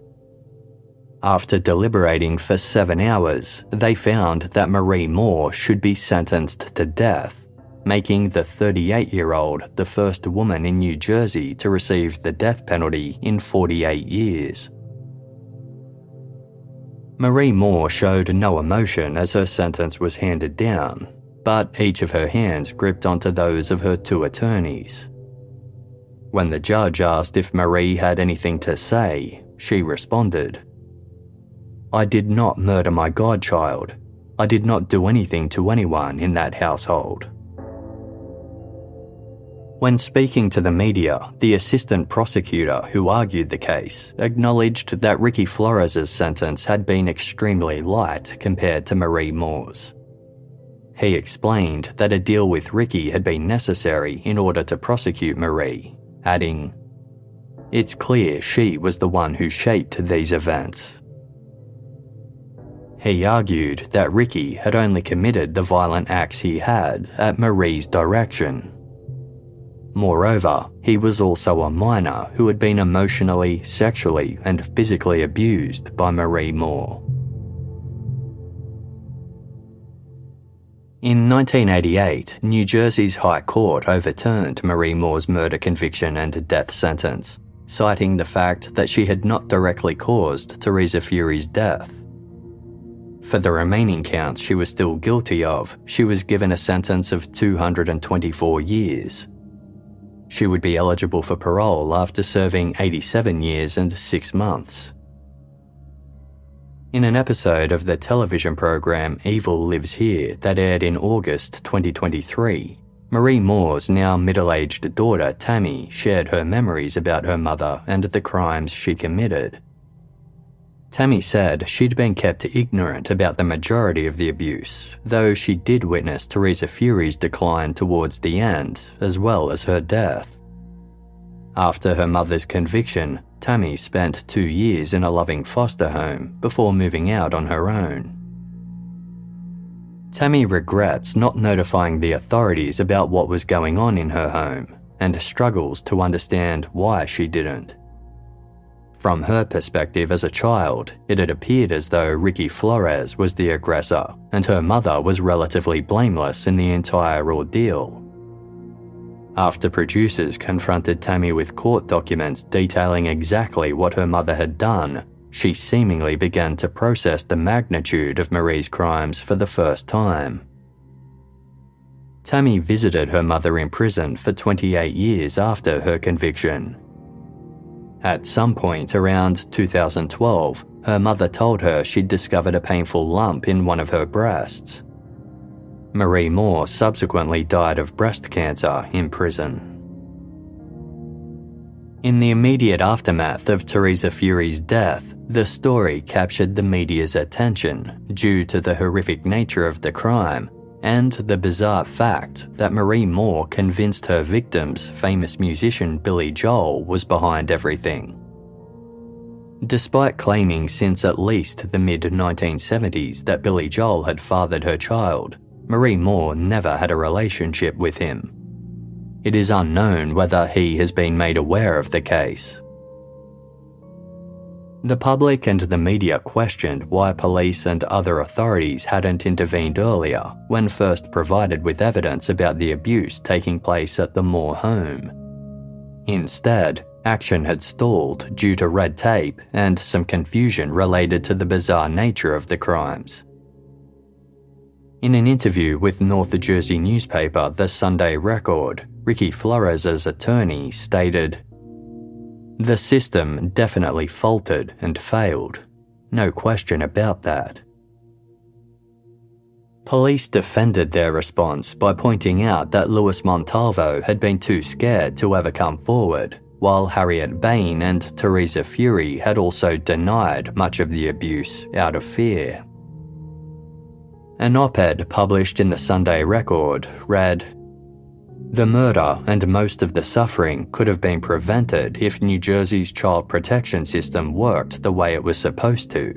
After deliberating for 7 hours, they found that Marie Moore should be sentenced to death, making the 38-year-old the first woman in New Jersey to receive the death penalty in 48 years. Marie Moore showed no emotion as her sentence was handed down, but each of her hands gripped onto those of her 2 attorneys. When the judge asked if Marie had anything to say, she responded, "I did not murder my godchild. I did not do anything to anyone in that household." When speaking to the media, the assistant prosecutor who argued the case acknowledged that Ricky Flores' sentence had been extremely light compared to Marie Moore's. He explained that a deal with Ricky had been necessary in order to prosecute Marie, adding, "It's clear she was the one who shaped these events." He argued that Ricky had only committed the violent acts he had at Marie's direction. Moreover, he was also a minor who had been emotionally, sexually, and physically abused by Marie Moore. In 1988, New Jersey's High Court overturned Marie Moore's murder conviction and death sentence, citing the fact that she had not directly caused Teresa Furi's death. For the remaining counts she was still guilty of, she was given a sentence of 224 years. She would be eligible for parole after serving 87 years and 6 months. In an episode of the television program Evil Lives Here that aired in August 2023, Marie Moore's now middle-aged daughter Tammy shared her memories about her mother and the crimes she committed. Tammy said she'd been kept ignorant about the majority of the abuse, though she did witness Teresa Furi's decline towards the end, as well as her death. After her mother's conviction, Tammy spent 2 years in a loving foster home before moving out on her own. Tammy regrets not notifying the authorities about what was going on in her home and struggles to understand why she didn't. From her perspective as a child, it had appeared as though Ricky Flores was the aggressor and her mother was relatively blameless in the entire ordeal. After producers confronted Tammy with court documents detailing exactly what her mother had done, she seemingly began to process the magnitude of Marie's crimes for the first time. Tammy visited her mother in prison for 28 years after her conviction. At some point around 2012, her mother told her she'd discovered a painful lump in one of her breasts. Marie Moore subsequently died of breast cancer in prison. In the immediate aftermath of Teresa Furi's death, the story captured the media's attention due to the horrific nature of the crime and the bizarre fact that Marie Moore convinced her victim's famous musician Billy Joel was behind everything. Despite claiming since at least the mid-1970s that Billy Joel had fathered her child, Marie Moore never had a relationship with him. It is unknown whether he has been made aware of the case. The public and the media questioned why police and other authorities hadn't intervened earlier when first provided with evidence about the abuse taking place at the Moore home. Instead, action had stalled due to red tape and some confusion related to the bizarre nature of the crimes. In an interview with North Jersey newspaper The Sunday Record, Ricky Flores' attorney stated, "The system definitely faltered and failed. No question about that." Police defended their response by pointing out that Louis Montalvo had been too scared to ever come forward, while Harriet Bain and Teresa Furi had also denied much of the abuse out of fear. An op-ed published in the Sunday Record read, "The murder and most of the suffering could have been prevented if New Jersey's child protection system worked the way it was supposed to.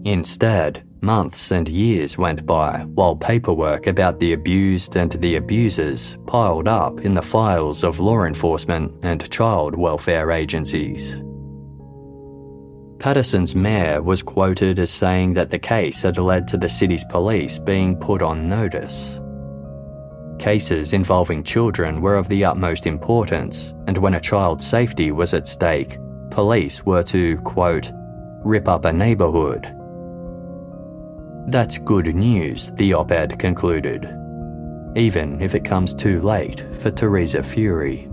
Instead, months and years went by while paperwork about the abused and the abusers piled up in the files of law enforcement and child welfare agencies." Paterson's mayor was quoted as saying that the case had led to the city's police being put on notice. Cases involving children were of the utmost importance, and when a child's safety was at stake, police were to, quote, "rip up a neighborhood." That's good news, the op-ed concluded, even if it comes too late for Teresa Furi.